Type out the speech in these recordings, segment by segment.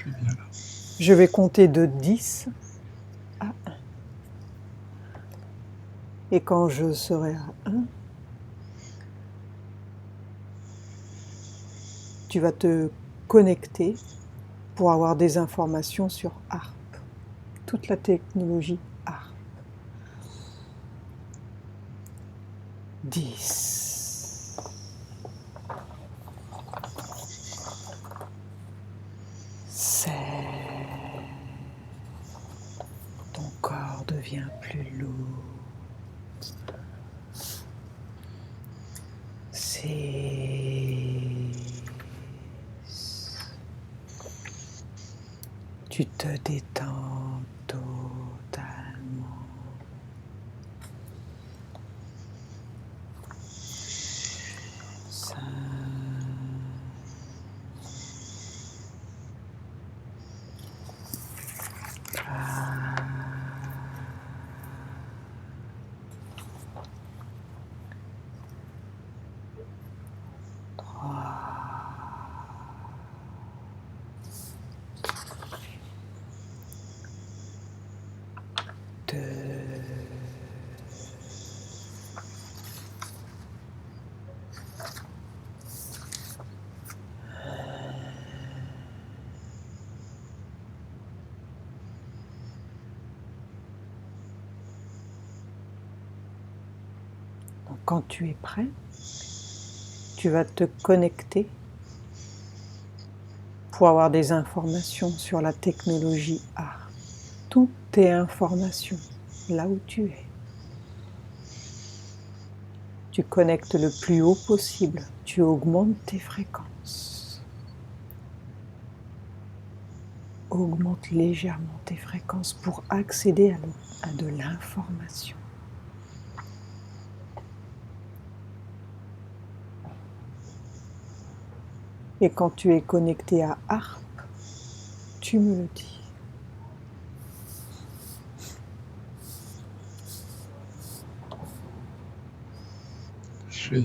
suis bien là. Je vais compter de 10 à 1. Et quand je serai à 1, tu vas te connecter pour avoir des informations sur ARP, toute la technologie ARP. 10. 7. Ton corps devient plus lourd. 6. Tu te détends totalement. 5. 4. 2. Donc, quand tu es prêt, tu vas te connecter pour avoir des informations sur la technologie ARP. Toutes tes informations, là où tu es. Tu connectes le plus haut possible, tu augmentes tes fréquences. Augmente légèrement tes fréquences pour accéder à de l'information. Et quand tu es connecté à ARP, tu me le dis. Je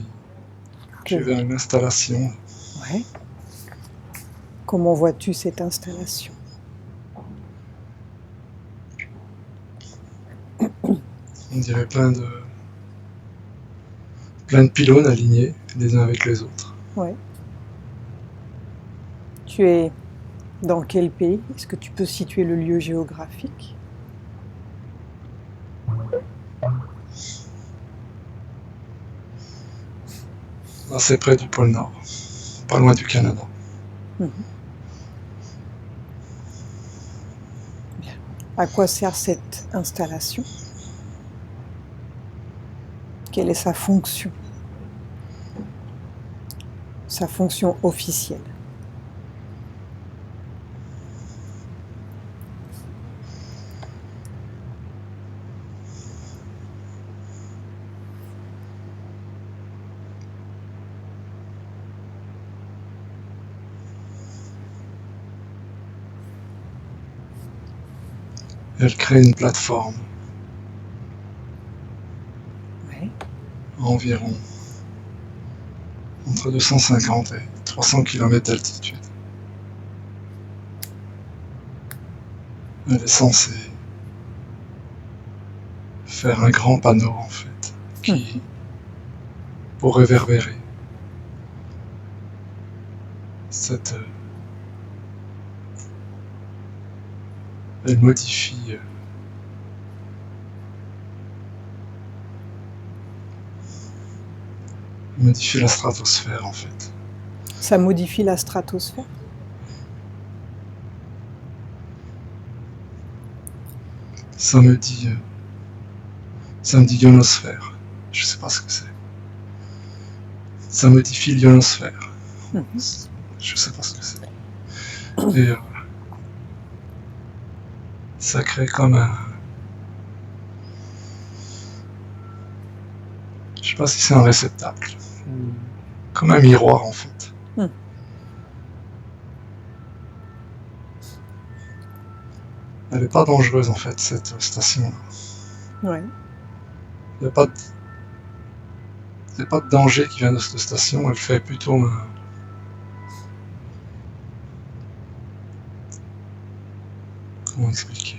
vais vers une installation. Ouais. Comment vois-tu cette installation? On dirait plein de pylônes alignés les uns avec les autres. Ouais. Tu es dans quel pays? Est-ce que tu peux situer le lieu géographique? Assez près du pôle Nord, pas loin du Canada. Bien. À quoi sert cette installation? Quelle est sa fonction? Sa fonction officielle? Elle crée une plateforme Oui. à environ entre 250 et 300 km d'altitude. Elle est censée faire un grand panneau en fait, qui pour réverbérer cette elle modifie la stratosphère en fait. Ça modifie la stratosphère? Ça me dit ionosphère. Je sais pas ce que c'est. Ça modifie l'ionosphère. Je sais pas ce que c'est. Et ça crée comme un... Je sais pas si c'est un réceptacle. Comme un miroir en fait. Elle n'est pas dangereuse en fait, cette station-là. Ouais. Il n'y a pas de danger qui vient de cette station, elle fait plutôt Comment expliquer?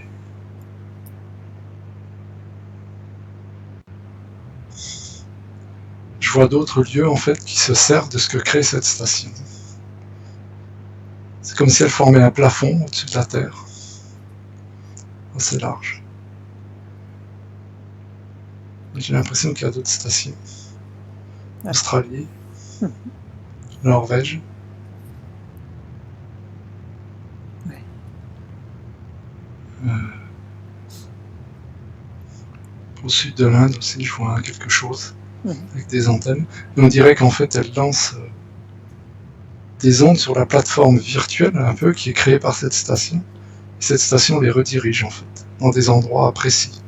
Je vois d'autres lieux en fait qui se servent de ce que crée cette station. C'est comme si elle formait un plafond au-dessus de la Terre, assez large. J'ai l'impression qu'il y a d'autres stations. Australie, Norvège. Ouais. Au sud de l'Inde aussi, je vois quelque chose avec des antennes. Et on dirait qu'en fait, elle lance des ondes sur la plateforme virtuelle, un peu, qui est créée par cette station. Et cette station les redirige, en fait, dans des endroits précis.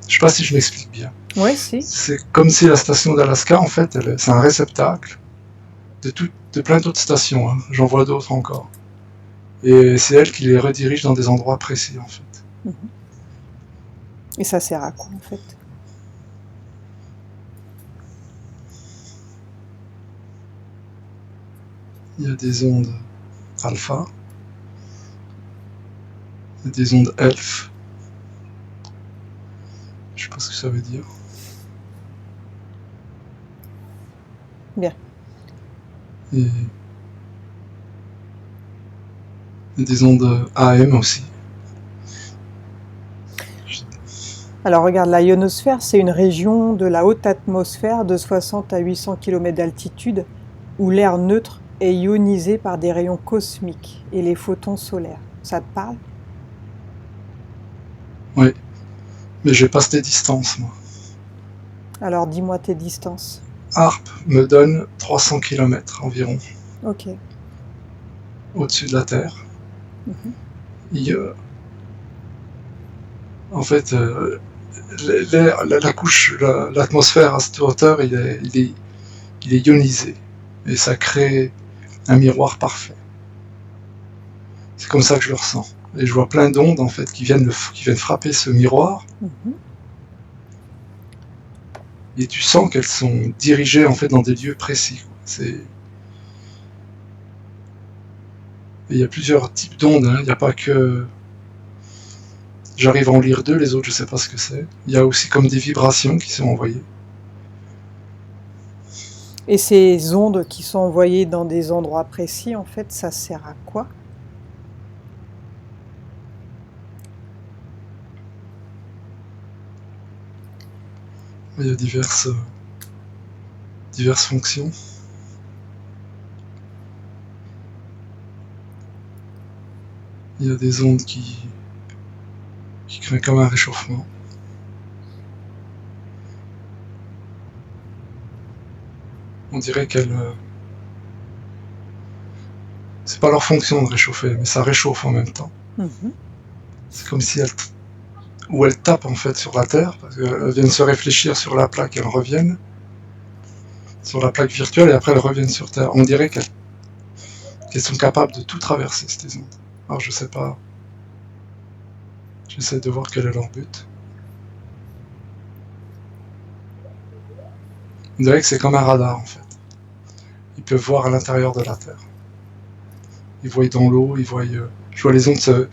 Je sais pas si je m'explique bien. Ouais, si. C'est comme si la station d'Alaska, en fait, c'est un réceptacle de plein d'autres stations. Hein. J'en vois d'autres encore. Et c'est elle qui les redirige dans des endroits précis, en fait. Et ça sert à quoi, en fait? Il y a des ondes alpha, il y a des ondes elf. Je sais pas ce que ça veut dire. Bien. Et il y a des ondes AM aussi. Alors regarde, la ionosphère, c'est une région de la haute atmosphère de 60 à 800 km d'altitude où l'air neutre est ionisé par des rayons cosmiques et les photons solaires. Ça te parle? Oui, mais je passe des distances, moi. Alors dis-moi tes distances. HAARP me donne 300 km environ. Ok. Au-dessus de la Terre. En fait, la couche, l'atmosphère à cette hauteur, il est ionisé. Et ça crée un miroir parfait. C'est comme ça que je le ressens. Et je vois plein d'ondes en fait qui viennent frapper ce miroir. Et tu sens qu'elles sont dirigées en fait dans des lieux précis. Il y a plusieurs types d'ondes. Hein. Il n'y a pas que. J'arrive à en lire deux, les autres je sais pas ce que c'est. Il y a aussi comme des vibrations qui sont envoyées. Et ces ondes qui sont envoyées dans des endroits précis, en fait, ça sert à quoi? Il y a diverses fonctions. Il y a des ondes qui créent comme un réchauffement. On dirait qu'elles... c'est pas leur fonction de réchauffer, mais ça réchauffe en même temps. C'est comme si elles tapent en fait sur la Terre, parce qu'elles viennent se réfléchir sur la plaque, elles reviennent sur la plaque virtuelle et après elles reviennent sur Terre. On dirait qu'elles sont capables de tout traverser, ces ondes. Alors je sais pas. J'essaie de voir quel est leur but. On dirait que c'est comme un radar en fait. Ils peuvent voir à l'intérieur de la Terre. Ils voient dans l'eau, ils voient... je vois les ondes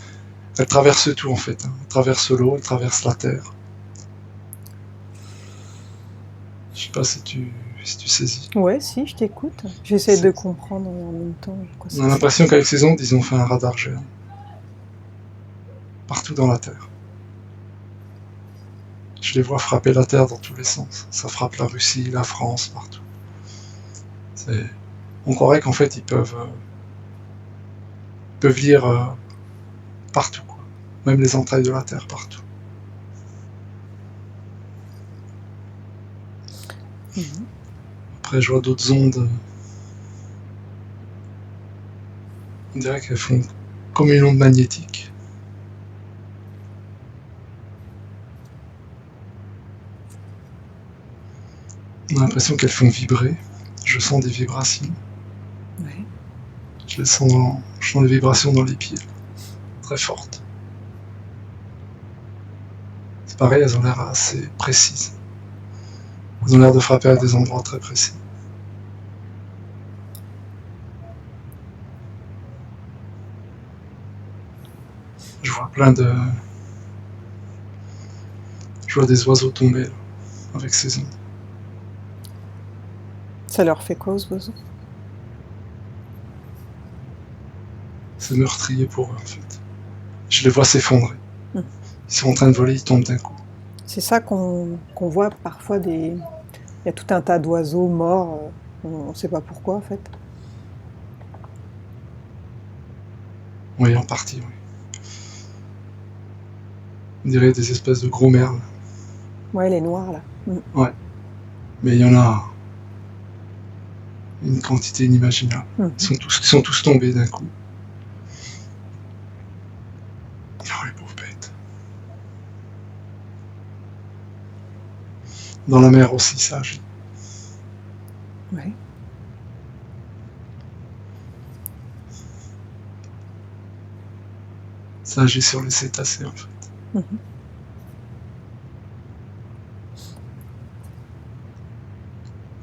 elles traversent tout en fait. Hein. Elles traversent l'eau, elles traversent la Terre. Je sais pas si tu saisis. Ouais, si, je t'écoute. J'essaie de comprendre en même temps. On a l'impression qu'avec ces ondes, ils ont fait un radar géant. Partout dans la Terre. Je les vois frapper la Terre dans tous les sens. Ça frappe la Russie, la France, partout. On croirait qu'en fait, ils peuvent lire partout, quoi. Même les entrailles de la Terre, partout. Après, je vois d'autres ondes. On dirait qu'elles font comme une onde magnétique. On a l'impression qu'elles font vibrer. Je sens des vibrations. Ouais. Je sens des vibrations dans les pieds. Très fortes. C'est pareil, elles ont l'air assez précises. Elles ont l'air de frapper à des endroits très précis. Je vois plein de... Je vois des oiseaux tomber là, avec ces ondes. Ça leur fait quoi aux oiseaux? C'est meurtrier pour eux en fait. Je les vois s'effondrer. Mmh. Ils sont en train de voler, ils tombent d'un coup. C'est ça qu'on voit parfois il y a tout un tas d'oiseaux morts, on ne sait pas pourquoi en fait. Oui, en partie, oui. On dirait des espèces de gros merles. Ouais, les noirs là. Ouais. Mais il y en a une quantité inimaginable. Ils sont tous tombés d'un coup. Oh, les pauvres bêtes. Dans la mer aussi, ça agit. Ouais. Ça agit sur les cétacés en fait. Mmh.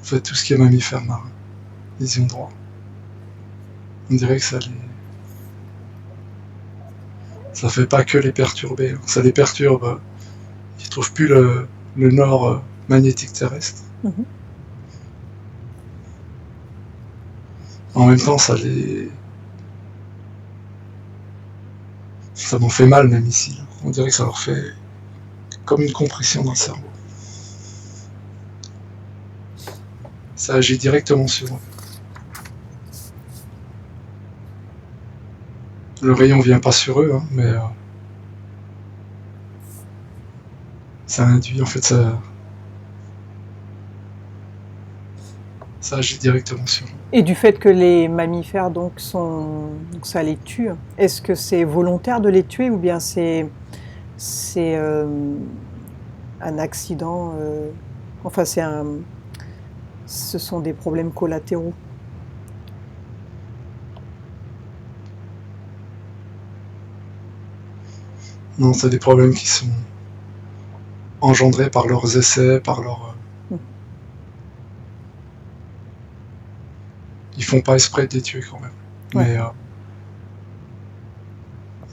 En fait, tout ce qui est mammifère marin, ils y ont droit. On dirait que ça fait pas que les perturber. Ça les perturbe. Ils trouvent plus le nord magnétique terrestre. Mmh. En même temps, ça m'en fait mal même ici. On dirait que ça leur fait comme une compression dans le cerveau. Ça agit directement sur eux. Le rayon vient pas sur eux, hein, mais ça induit, en fait, ça agit directement sur eux. Et du fait que les mammifères donc ça les tue, est-ce que c'est volontaire de les tuer ou bien c'est un accident, enfin ce sont des problèmes collatéraux? Non, c'est des problèmes qui sont engendrés par leurs essais, par leur... Ils font pas exprès de les tuer quand même. Ouais. Mais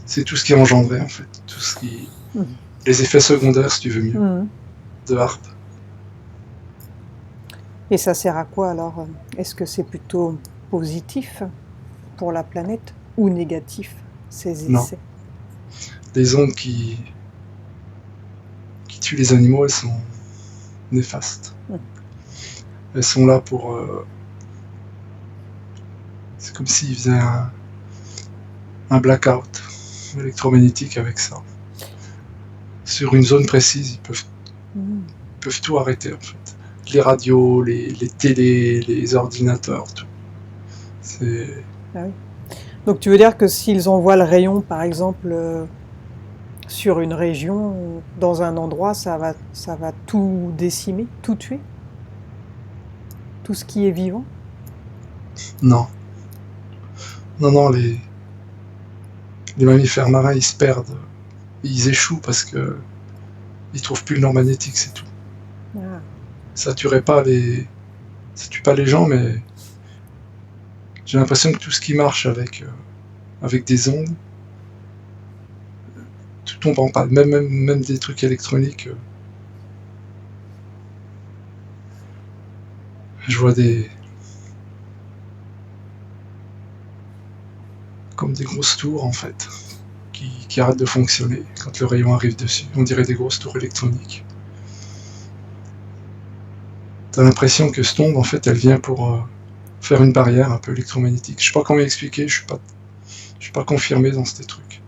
c'est tout ce qui est engendré en fait. Tout ce qui... Les effets secondaires, si tu veux mieux, de HAARP. Et ça sert à quoi alors? Est-ce que c'est plutôt positif pour la planète ou négatif, ces essais? Non. Les ondes qui tuent les animaux, elles sont néfastes. Elles sont là pour... C'est comme s'ils faisaient un blackout électromagnétique avec ça. Sur une zone précise, ils peuvent tout arrêter en fait. Les radios, les télés, les ordinateurs, tout. Ah oui. Donc tu veux dire que s'ils envoient le rayon, par exemple, sur une région, dans un endroit, ça va tout décimer, tout tuer? Tout ce qui est vivant? Non. Non, les mammifères marins, ils se perdent. Ils échouent parce que ils trouvent plus le nord magnétique, c'est tout. Ah. Ça tue pas les gens, mais j'ai l'impression que tout ce qui marche avec des ondes, tout tombe en panne. Même des trucs électroniques. Je vois comme des grosses tours en fait, qui arrêtent de fonctionner quand le rayon arrive dessus. On dirait des grosses tours électroniques. T'as l'impression que cette onde, en fait, elle vient pour faire une barrière un peu électromagnétique. Je sais pas comment expliquer, je suis pas confirmé dans ces trucs.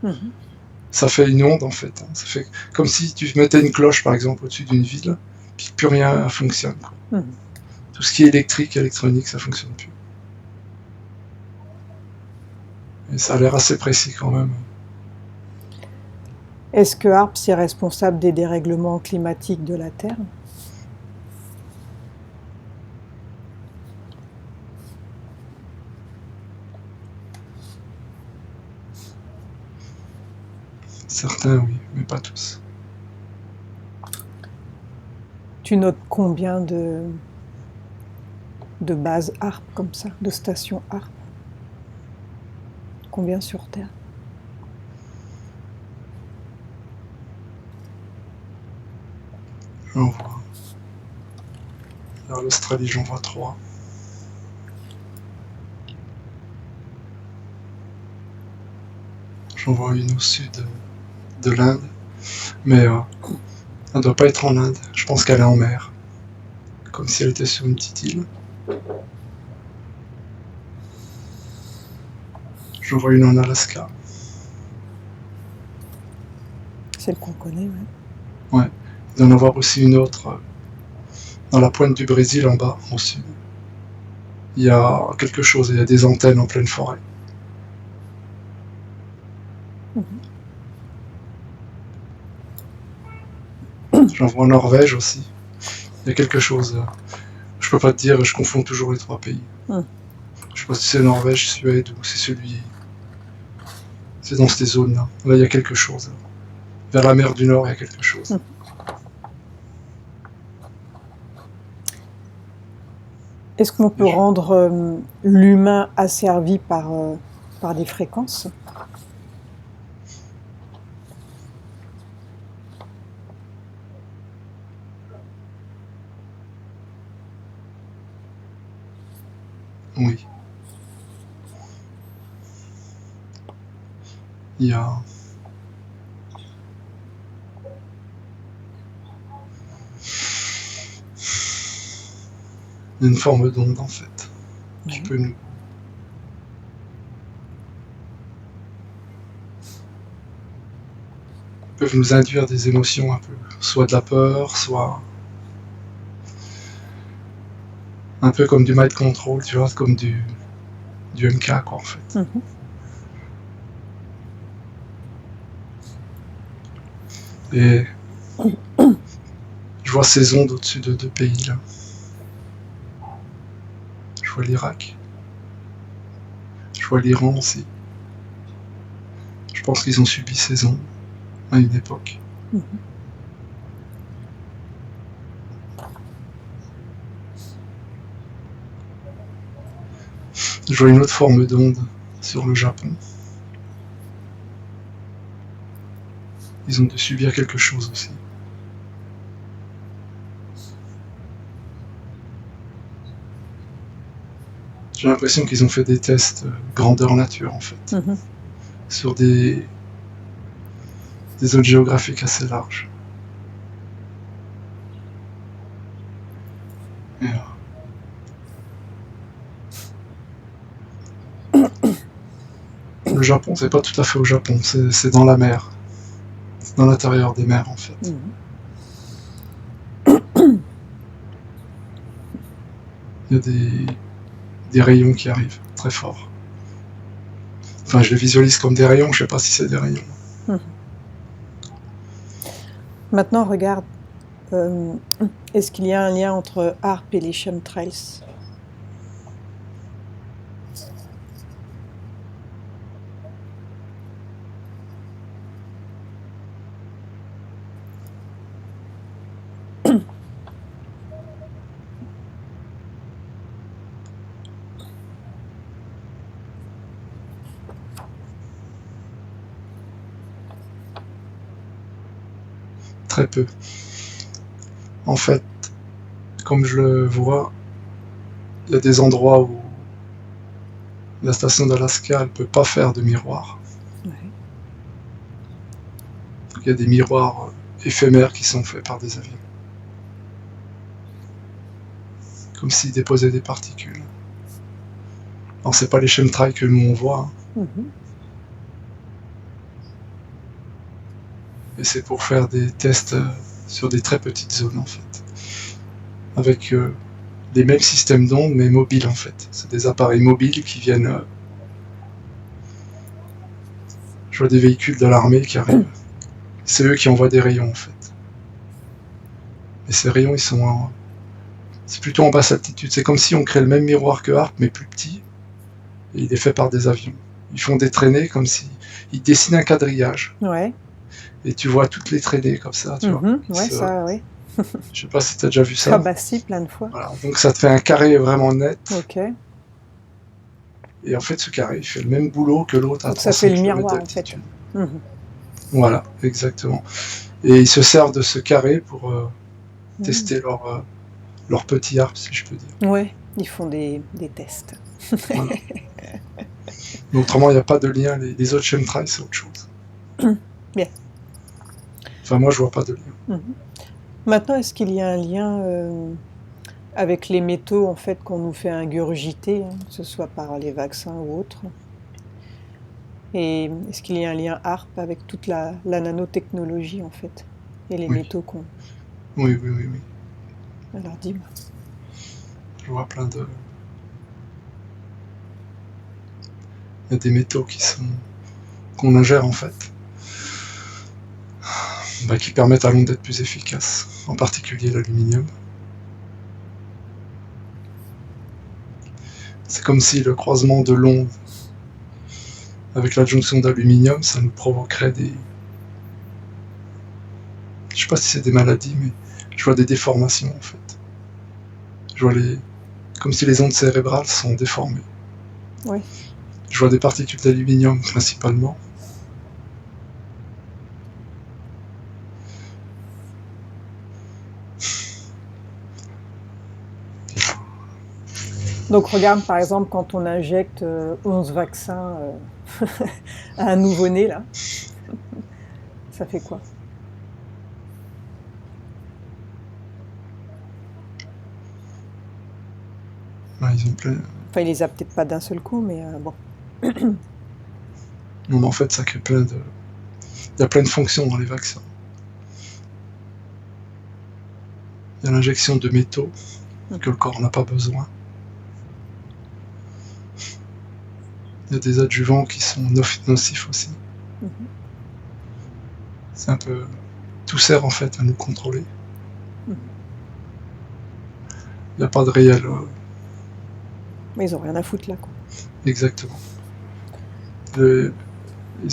Ça fait une onde en fait. Hein. Ça fait comme si tu mettais une cloche par exemple au-dessus d'une ville, puis plus rien fonctionne. Quoi. Tout ce qui est électrique, électronique, ça fonctionne plus. Et ça a l'air assez précis quand même. Est-ce que HAARP est responsable des dérèglements climatiques de la Terre? Certains oui, mais pas tous. Tu notes combien de bases HAARP comme ça, de stations HAARP? Combien sur Terre? J'en vois. Vers l'Australie, j'en vois 3. J'en vois une au sud de l'Inde. Mais elle ne doit pas être en Inde. Je pense qu'elle est en mer. Comme si elle était sur une petite île. J'en vois une en Alaska. Celle qu'on connaît, ouais. Ouais. Il doit y en avoir aussi une autre dans la pointe du Brésil en bas, au sud. Il y a quelque chose, il y a des antennes en pleine forêt. J'en vois en Norvège aussi. Il y a quelque chose. Je peux pas te dire, je confonds toujours les 3 pays. Je sais pas si c'est Norvège, Suède ou c'est celui. C'est dans ces zones-là. Là, il y a quelque chose. Vers la mer du Nord, il y a quelque chose. Est-ce qu'on peut rendre l'humain asservi par des fréquences? Oui. Il y a une forme d'onde en fait qui peut nous peuvent nous induire des émotions un peu, soit de la peur, soit un peu comme du mind control, tu vois, comme du MK quoi en fait. Et je vois ces ondes au-dessus de 2 pays là. Je vois l'Irak. Je vois l'Iran aussi. Je pense qu'ils ont subi ces ondes à une époque. Je vois une autre forme d'onde sur le Japon. Ils ont dû subir quelque chose aussi. J'ai l'impression qu'ils ont fait des tests grandeur nature en fait, sur des zones géographiques assez larges. Et, le Japon, c'est pas tout à fait au Japon, c'est dans la mer. C'est dans l'intérieur des mers en fait. Il y a des rayons qui arrivent très fort. Enfin, je les visualise comme des rayons, je sais pas si c'est des rayons. Maintenant, regarde, est-ce qu'il y a un lien entre HAARP et les chemtrails? Très peu. En fait, comme je le vois, il y a des endroits où la station d'Alaska, elle peut pas faire de miroir. Ouais. Il y a des miroirs éphémères qui sont faits par des avions. Comme s'ils déposaient des particules. Alors c'est pas les chemtrails que nous on voit. Et c'est pour faire des tests sur des très petites zones en fait. Avec les mêmes systèmes d'ondes mais mobiles en fait. C'est des appareils mobiles qui viennent... Je vois des véhicules de l'armée qui arrivent. C'est eux qui envoient des rayons en fait. Et ces rayons ils sont c'est plutôt en basse altitude. C'est comme si on crée le même miroir que HAARP mais plus petit. Et il est fait par des avions. Ils font des traînées comme si... Ils dessinent un quadrillage. Ouais. Et tu vois toutes les traînées comme ça, tu vois. Ouais, ça, oui. Je sais pas si tu as déjà vu ça. Ah bah si, plein de fois. Voilà. Donc ça te fait un carré vraiment net. Ok. Et en fait, ce carré, il fait le même boulot que l'autre à 300 ça fait le km miroir, en fait. Voilà, exactement. Et ils se servent de ce carré pour Mm. tester leur petit arbre, si je peux dire. Ouais, ils font des tests. Voilà. Mais autrement, il n'y a pas de lien. Les autres chemtrails, c'est autre chose. Bien. Enfin, moi, je vois pas de lien. Mhm. Maintenant, est-ce qu'il y a un lien avec les métaux en fait qu'on nous fait ingurgiter, hein, que ce soit par les vaccins ou autres? Et est-ce qu'il y a un lien ARP avec toute la nanotechnologie en fait et les Oui, métaux qu'on... oui, oui, oui, oui. Alors dis-moi. Je vois plein de... Il y a des métaux qu'on ingère, en fait, qui permettent à l'onde d'être plus efficace, en particulier l'aluminium. C'est comme si le croisement de l'onde avec l'adjonction d'aluminium, ça nous provoquerait des... Je sais pas si c'est des maladies, mais je vois des déformations, en fait. Je vois comme si les ondes cérébrales sont déformées. Oui. Je vois des particules d'aluminium, principalement. Donc regarde par exemple quand on injecte 11 vaccins à un nouveau-né là, ça fait quoi? Ils ont plein... Enfin il les a peut-être pas d'un seul coup mais bon. Non, mais en fait, ça crée plein de... Il y a plein de fonctions dans les vaccins. Il y a l'injection de métaux que le corps n'a pas besoin. Il y a des adjuvants qui sont nocifs aussi. Mhm. C'est un peu... Tout sert en fait à nous contrôler. Mhm. Il n'y a pas de réel... Mais ils ont rien à foutre là quoi. Exactement. Ils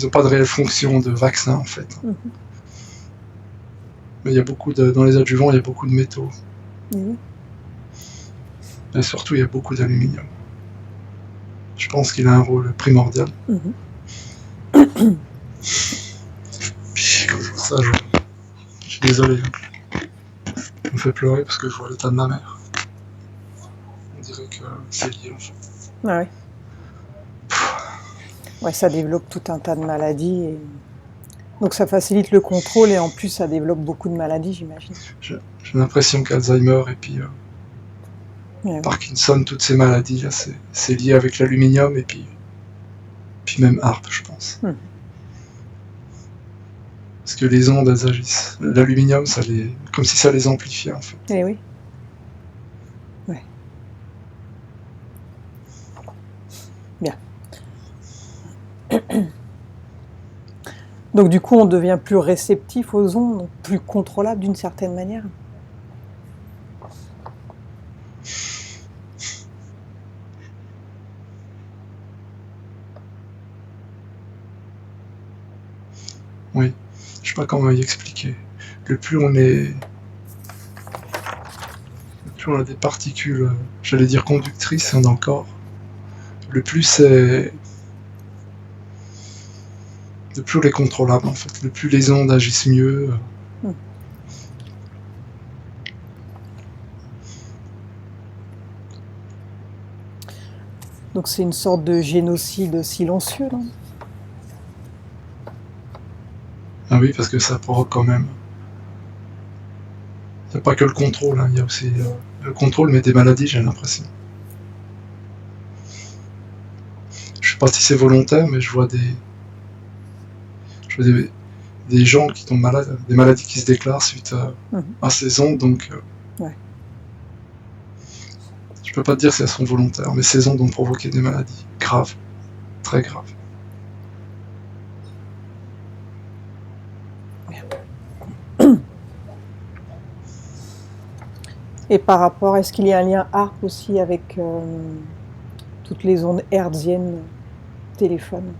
n'ont pas de réelle fonction de vaccin en fait. Mhm. Mais il y a beaucoup dans les adjuvants, il y a beaucoup de métaux. Oui. Et surtout, il y a beaucoup d'aluminium. Je pense qu'il a un rôle primordial. Mhm. Puis, ça, je suis désolé. Ça me fait pleurer parce que je vois l'état de ma mère. On dirait que c'est lié en fait. Ah ouais. Ouais, ça développe tout un tas de maladies et... Donc ça facilite le contrôle et en plus ça développe beaucoup de maladies, j'imagine. J'ai l'impression qu'Alzheimer et puis Ouais, oui. Parkinson, toutes ces maladies là, c'est lié avec l'aluminium et puis même ARP, je pense. Parce que les ondes, elles agissent. L'aluminium, comme si ça les amplifiait en fait. Eh oui. Ouais. Bien. Donc du coup, on devient plus réceptif aux ondes, plus contrôlable d'une certaine manière. Oui. Je sais pas comment y expliquer. Le plus on est... Le plus on a des particules, j'allais dire conductrices dans le corps, le plus c'est... Le plus on est contrôlable en fait. Le plus les ondes agissent mieux. Donc c'est une sorte de génocide silencieux, non? Ah oui, parce que ça provoque quand même... Il n'y a pas que le contrôle, hein. Il y a aussi le contrôle, mais des maladies, j'ai l'impression. Je sais pas si c'est volontaire, mais je vois des gens qui tombent malades, des maladies qui se déclarent suite à ces ondes, donc Ouais. je peux pas te dire si elles sont volontaires, mais ces ondes ont provoqué des maladies graves, très graves. Et par rapport, est-ce qu'il y a un lien ARP aussi avec toutes les ondes hertziennes téléphone?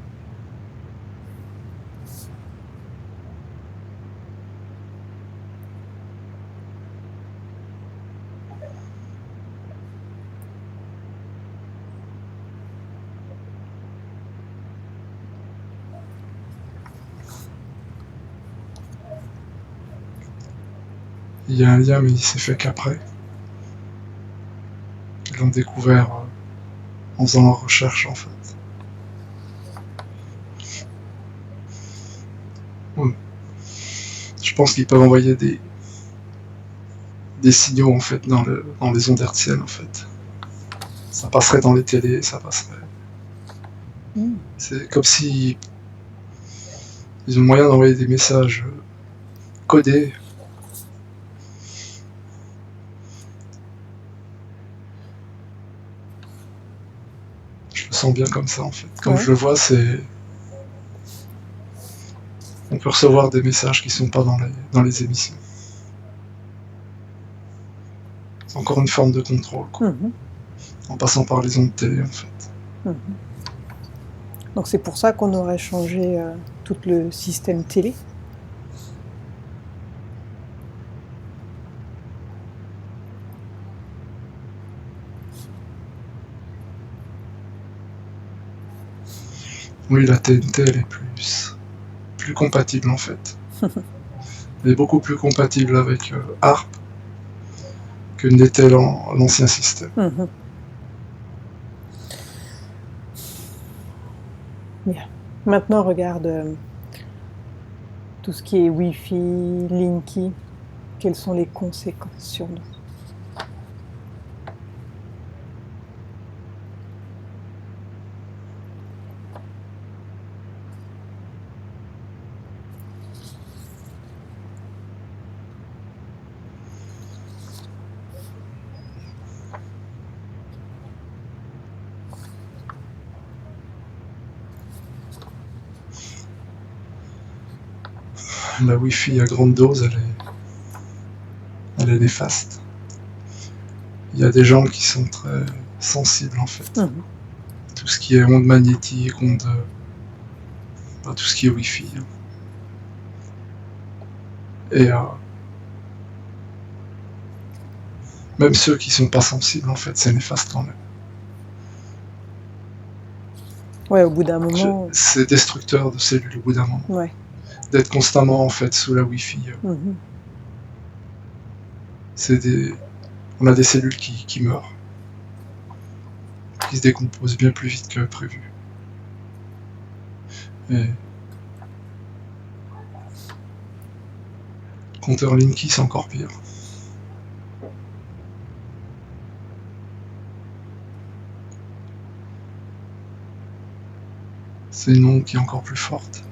Il y a un lien, mais il s'est fait qu'après. Ils l'ont découvert en faisant leur recherche, en fait. Ouais. Je pense qu'ils peuvent envoyer des signaux, en fait, dans les ondes hertziennes, en fait. Ça passerait dans les télés, ça passerait. C'est comme si ils ont le moyen d'envoyer des messages codés. Je le sens bien comme ça, en fait. Comme je le vois, c'est... On peut recevoir des messages qui sont pas dans les émissions. C'est encore une forme de contrôle, quoi. En passant par les ondes télé, en fait. Donc c'est pour ça qu'on aurait changé tout le système télé. Oui, la TNT, elle est plus compatible, en fait. Elle est beaucoup plus compatible avec ARP que n'était l'ancien système. Bien. Maintenant, regarde tout ce qui est Wi-Fi, Linky. Quelles sont les conséquences sur nous? La Wi-Fi à grande dose, elle est néfaste. Il y a des gens qui sont très sensibles, en fait. Tout ce qui est ondes magnétiques, tout ce qui est Wi-Fi. Et même ceux qui sont pas sensibles, en fait, c'est néfaste quand même. Ouais, au bout d'un moment... C'est destructeur de cellules au bout d'un moment. Ouais. D'être constamment, en fait, sous la Wi-Fi. On a des cellules qui meurent. Qui se décomposent bien plus vite que prévu. Et... compteur Linky, c'est encore pire. C'est une onde qui est encore plus forte.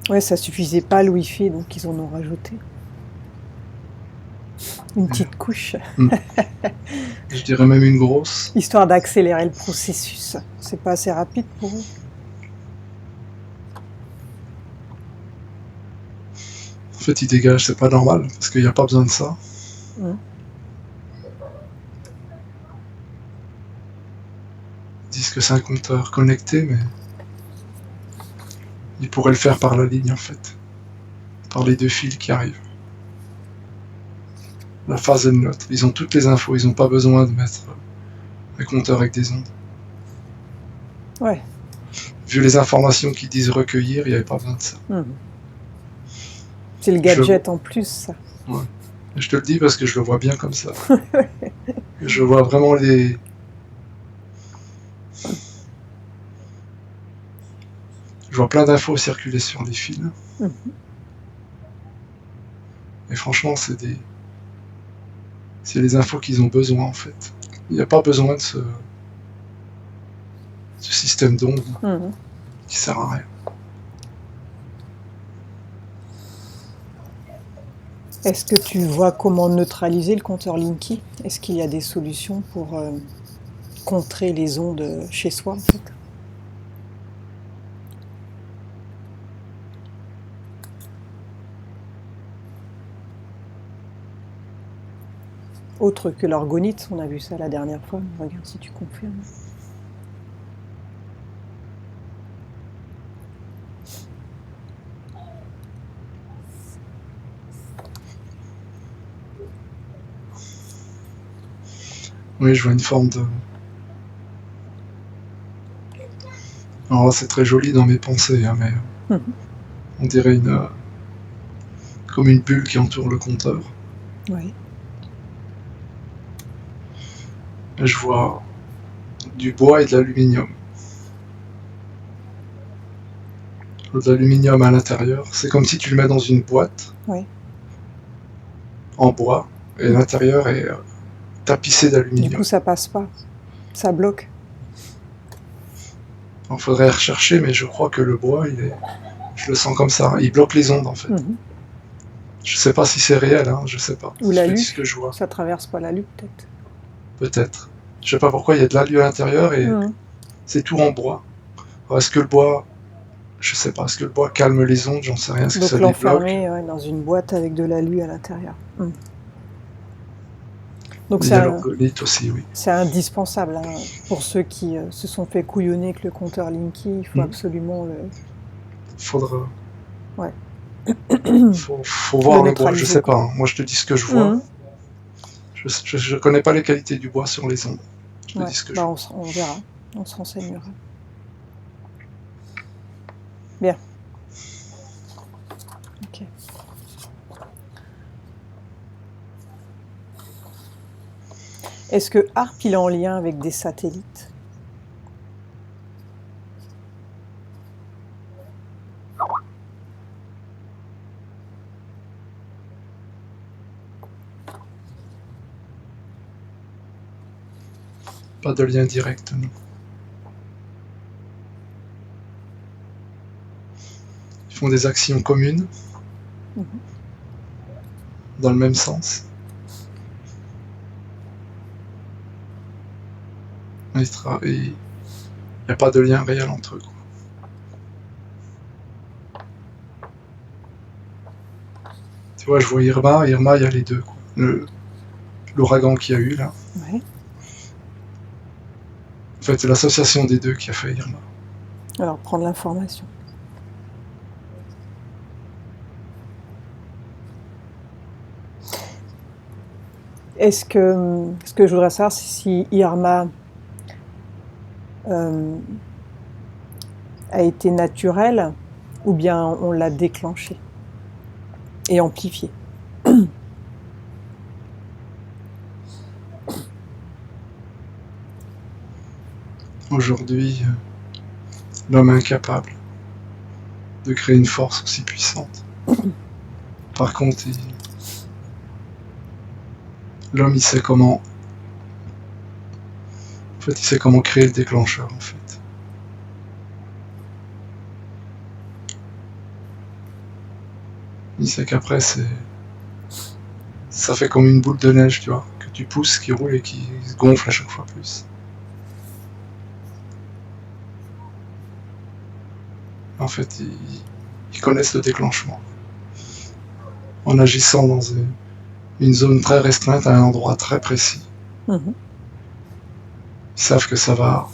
Ouais, ça suffisait pas le Wi-Fi, donc ils en ont rajouté. Une petite couche. Je dirais même une grosse. Histoire d'accélérer le processus. C'est pas assez rapide pour eux? En fait, ils dégagent, c'est pas normal, parce qu'il n'y a pas besoin de ça. Ils disent que c'est un compteur connecté, mais ils pourraient le faire par la ligne, en fait. Par les deux fils qui arrivent. La phase et le note. Ils ont toutes les infos, ils n'ont pas besoin de mettre un compteur avec des ondes. Ouais. Vu les informations qu'ils disent recueillir, il n'y avait pas besoin de ça. C'est le gadget en plus, ça. Ouais. Je te le dis parce que je le vois bien comme ça. Je vois vraiment les... Je vois plein d'infos circuler sur les fils. Et franchement, c'est les infos qu'ils ont besoin, en fait. Il n'y a pas besoin de ce système d'ondes qui sert à rien. Est-ce que tu vois comment neutraliser le compteur Linky? Est-ce qu'il y a des solutions pour contrer les ondes chez soi, en fait? Autre que l'orgonite, on a vu ça la dernière fois. Regarde si tu confirmes. Oui, je vois une forme de... Alors là, c'est très joli dans mes pensées, hein, mais... On dirait comme une bulle qui entoure le compteur. Oui. Et je vois du bois et de l'aluminium. De l'aluminium à l'intérieur. C'est comme si tu le mets dans une boîte Oui. en bois et l'intérieur est tapissé Du d'aluminium. coup, ça passe pas. Ça bloque. Il faudrait rechercher, mais je crois que le bois, je le sens comme ça. Il bloque les ondes en fait. Je sais pas si c'est réel, hein, je sais pas. Ou Je te l'alu. dis ce que je vois. Ça traverse pas l'alu, peut-être. Peut-être. Je sais pas pourquoi il y a de l'alu à l'intérieur et c'est tout en bois. Alors, est-ce que le bois, je sais pas, est-ce que le bois calme les ondes? J'en sais rien. Est-ce que Donc ça débloque? l'enfermer dans une boîte avec de l'alu à l'intérieur. Donc Il y a l'orgonite aussi, oui. c'est indispensable hein, pour ceux qui se sont fait couillonner avec le compteur Linky. Il faut absolument le. Faudra. Ouais. Faut voir le bois, je sais pas. Hein. Moi, je te dis ce que je vois. Je connais pas les qualités du bois sur les ondes. Je te dis ce que je vois. On verra. On se renseignera. Bien. Ok. Est-ce que HARP il est en lien avec des satellites? Pas de lien direct, non. Ils font des actions communes, dans le même sens. Il n'y a pas de lien réel entre eux. Quoi. Tu vois, je vois Irma, il y a les deux. Quoi. L'ouragan qu'il y a eu là. Ouais. En fait, c'est l'association des deux qui a fait Irma. Alors, prendre l'information. Ce que je voudrais savoir, c'est si Irma a été naturelle ou bien on l'a déclenchée et amplifiée. Aujourd'hui, l'homme est incapable de créer une force aussi puissante. Par contre, l'homme, il sait comment... En fait, il sait comment créer le déclencheur, en fait. Il sait qu'après, ça fait comme une boule de neige, tu vois, que tu pousses, qui roule et qui se gonfle à chaque fois plus. En fait, ils connaissent le déclenchement. En agissant dans une zone très restreinte à un endroit très précis. Ils savent que ça va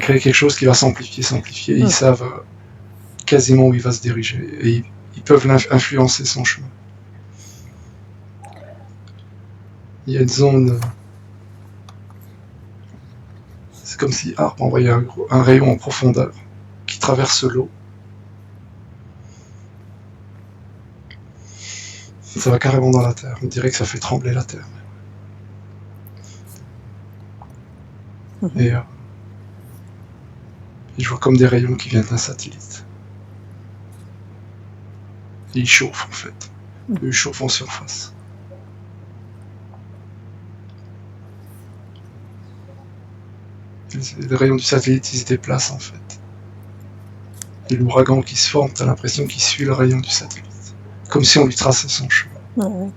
créer quelque chose qui va s'amplifier. Ils savent quasiment où il va se diriger. Et ils peuvent influencer son chemin. Il y a une zone... C'est comme si HARP envoyait un rayon en profondeur qui traverse l'eau. Ça va carrément dans la terre. On dirait que ça fait trembler la terre. Et je vois comme des rayons qui viennent d'un satellite. Et ils chauffent en fait. Ils chauffent en surface. Les rayons du satellite, ils se déplacent en fait. Et l'ouragan qui se forme, t'as l'impression qu'il suit le rayon du satellite. Comme si on lui traçait son chemin.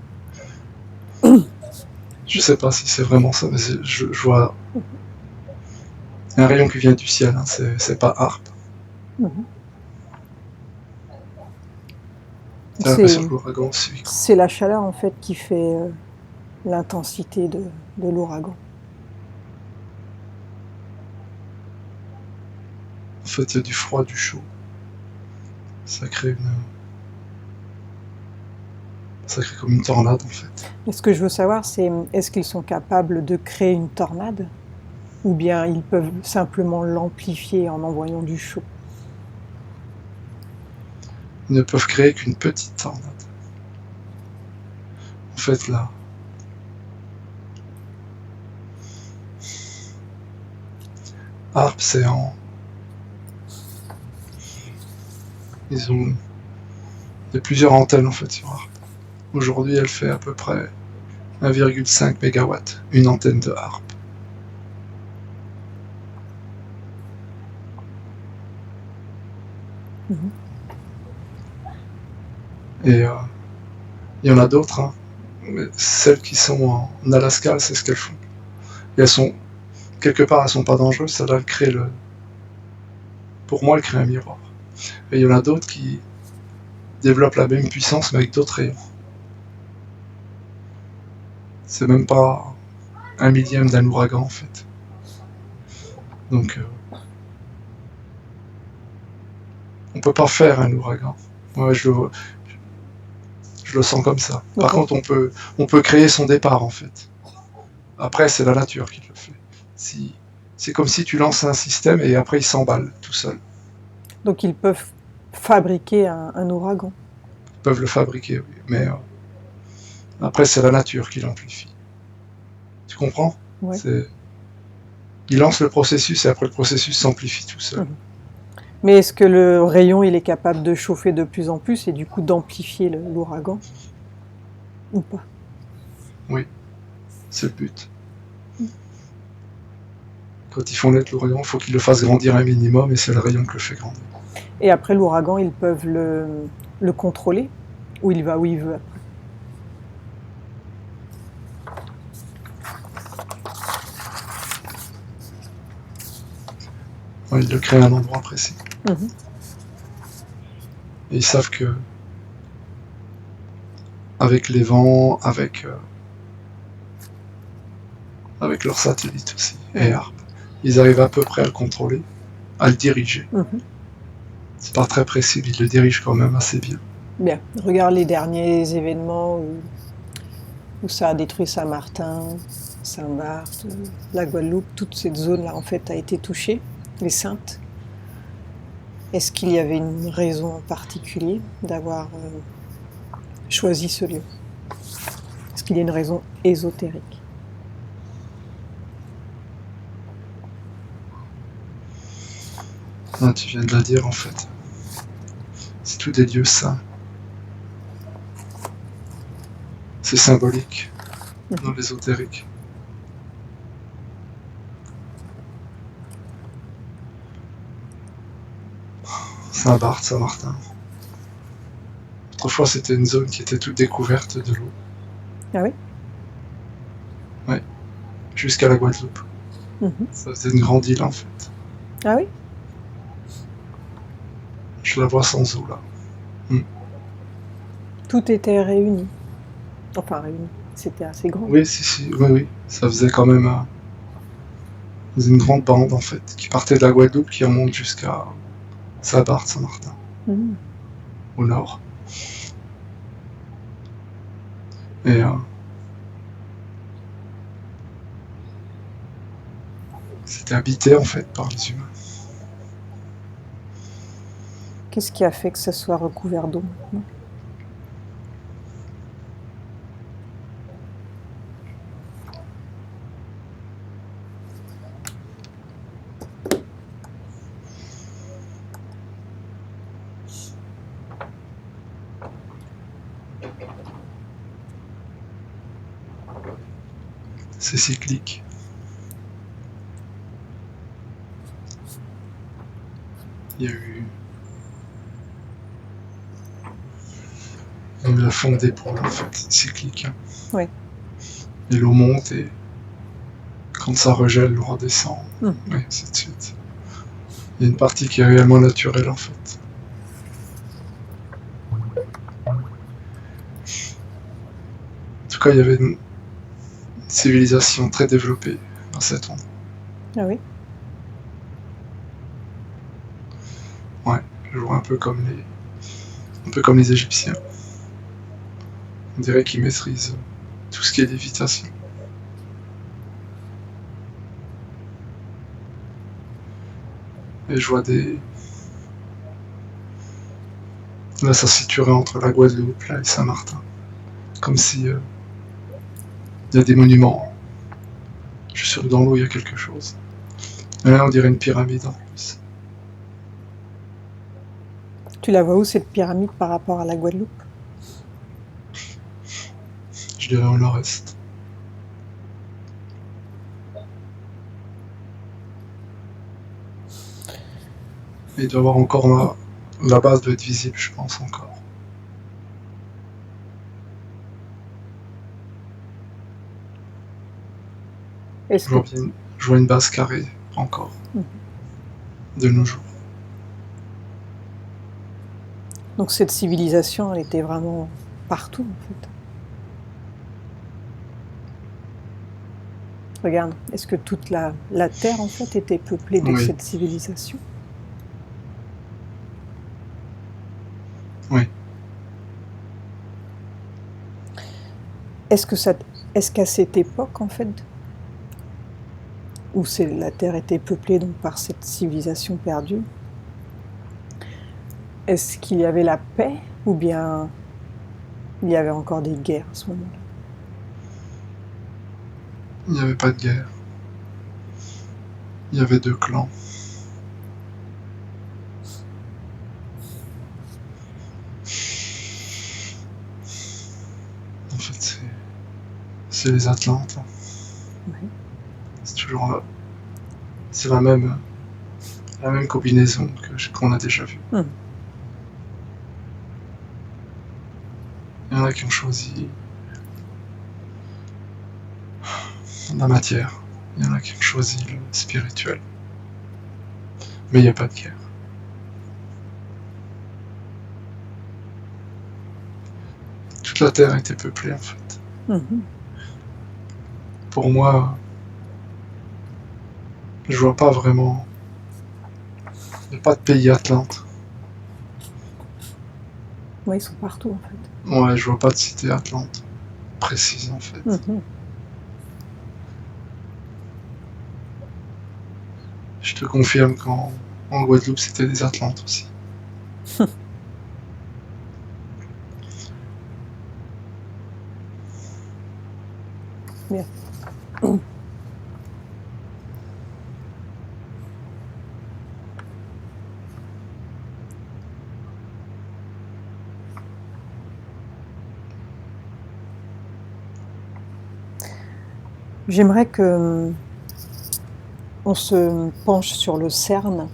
Je sais pas si c'est vraiment ça, mais je vois un rayon qui vient du ciel, hein, c'est pas HARP. T'as l'impression que l'ouragan suit. C'est la chaleur en fait qui fait l'intensité de l'ouragan. En fait, il y a du froid, du chaud. Ça crée comme une tornade en fait. Et ce que je veux savoir, c'est est-ce qu'ils sont capables de créer une tornade ou bien ils peuvent simplement l'amplifier en envoyant du chaud? Ils ne peuvent créer qu'une petite tornade. fait, là, Harpe, c'est en... Ils ont... Il y a plusieurs antennes, en fait, sur Harpe. Aujourd'hui, elle fait à peu près 1,5 MW, une antenne de Harpe. Mhm. Et il y en a d'autres, hein. Mais celles qui sont en Alaska, c'est ce qu'elles font. Et elles sont, quelque part, elles sont pas dangereuses, ça là, crée le... Pour moi, elles créent un miroir. Et il y en a d'autres qui développent la même puissance, mais avec d'autres rayons. C'est même pas un millième d'un ouragan, en fait. Donc, on peut pas faire un ouragan. Ouais, je le sens comme ça. Par contre, on peut créer son départ, en fait. Après, c'est la nature qui le fait. C'est comme si tu lances un système et après, il s'emballe tout seul. Donc ils peuvent fabriquer un ouragan. Ils peuvent le fabriquer, oui. Mais après, c'est la nature qui l'amplifie. Tu comprends? Ouais. Il lance le processus et après, le processus s'amplifie tout seul. Mhm. Mais est-ce que le rayon, il est capable de chauffer de plus en plus et du coup d'amplifier l'ouragan? Ou pas? Oui, c'est le but. Quand ils font naître l'ouragan, il faut qu'ils le fassent grandir un minimum et c'est le rayon qui le fait grandir. Et après l'ouragan, ils peuvent le contrôler? Ou il va où il veut après? Ouais, ils le créent à un endroit précis. Mhm. Et ils savent que avec les vents, avec leurs satellites aussi, et Harpe, ils arrivent à peu près à le contrôler, à le diriger. Mhm. C'est pas très précis, mais ils le dirigent quand même assez bien. Bien. Regarde les derniers événements où ça a détruit Saint-Martin, Saint-Barth, la Guadeloupe, toute cette zone-là en fait a été touchée, les Saintes. Est-ce qu'il y avait une raison en particulier d'avoir choisi ce lieu? Est-ce qu'il y a une raison ésotérique? Ah, tu viens de la dire en fait. C'est tous des lieux saints. C'est symbolique dans l'ésotérique. Saint-Barth, Saint-Martin. Autrefois, c'était une zone qui était toute découverte de l'eau. Ah oui? Ouais, jusqu'à la Guadeloupe. Ça faisait une grande île en fait. Ah oui? Je la vois sans eau là. Tout était réuni. Enfin réuni. C'était assez grand. Oui, oui. Ça faisait quand même une grande bande en fait, qui partait de la Guadeloupe, qui remonte jusqu'à Saint-Barth, Saint-Martin, au nord. Et c'était habité en fait par les humains. Qu'est-ce qui a fait que ça soit recouvert d'eau maintenant? C'est cyclique. Il y a eu la fonte des pôles en fait, cyclique. Hein. Oui. Et l'eau monte et quand ça regèle, l'eau redescend. Et ainsi de suite. Il y a une partie qui est réellement naturelle en fait. En tout cas, il y avait une civilisation très développée dans cet endroit. Ah oui? Ouais, je vois un peu comme les Égyptiens. On dirait qu'ils maîtrisent tout ce qui est lévitation. Et je vois Là, ça se situerait entre la Guadeloupe là, et Saint-Martin. Comme si Il y a des monuments. Je suis sûr que dans l'eau, il y a quelque chose. Et là, on dirait une pyramide en plus. Tu la vois où cette pyramide par rapport à la Guadeloupe? Je dirais au nord-est. Et il doit y avoir encore la base doit être visible, je pense encore. Est-ce Je que... vois bien, je vois une base carrée encore, de nos jours. Donc cette civilisation, elle était vraiment partout en fait. Regarde, est-ce que toute la Terre en fait était peuplée de Oui, cette civilisation? oui. Est-ce qu'à cette époque en fait, où la Terre était peuplée donc par cette civilisation perdue, est-ce qu'il y avait la paix ou bien il y avait encore des guerres à ce moment-là? Il n'y avait pas de guerre. Il y avait 2 clans. En fait, c'est les Atlantes. Ouais. C'est toujours c'est la même combinaison qu'on a déjà vue. Il y en a qui ont choisi la matière. Il y en a qui ont choisi le spirituel. Mais il n'y a pas de guerre. Toute la Terre était peuplée en fait. Pour moi, je vois pas vraiment. Il n'y a pas de pays Atlante. Ouais, ils sont partout en fait. Ouais, je vois pas de cité Atlante précise en fait. Je te confirme qu'en Guadeloupe, c'était des Atlantes aussi. Bien. J'aimerais que on se penche sur le CERN.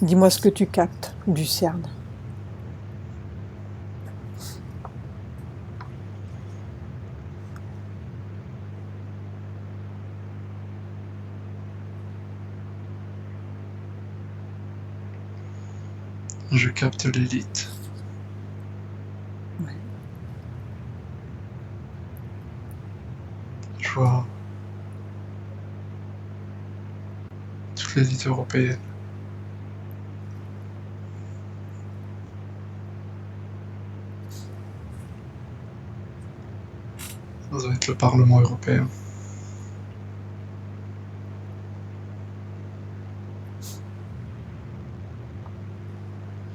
Dis-moi ce que tu captes du CERN. Je capte l'élite. Ouais. Je vois toute l'élite européenne. Ça doit être le Parlement européen.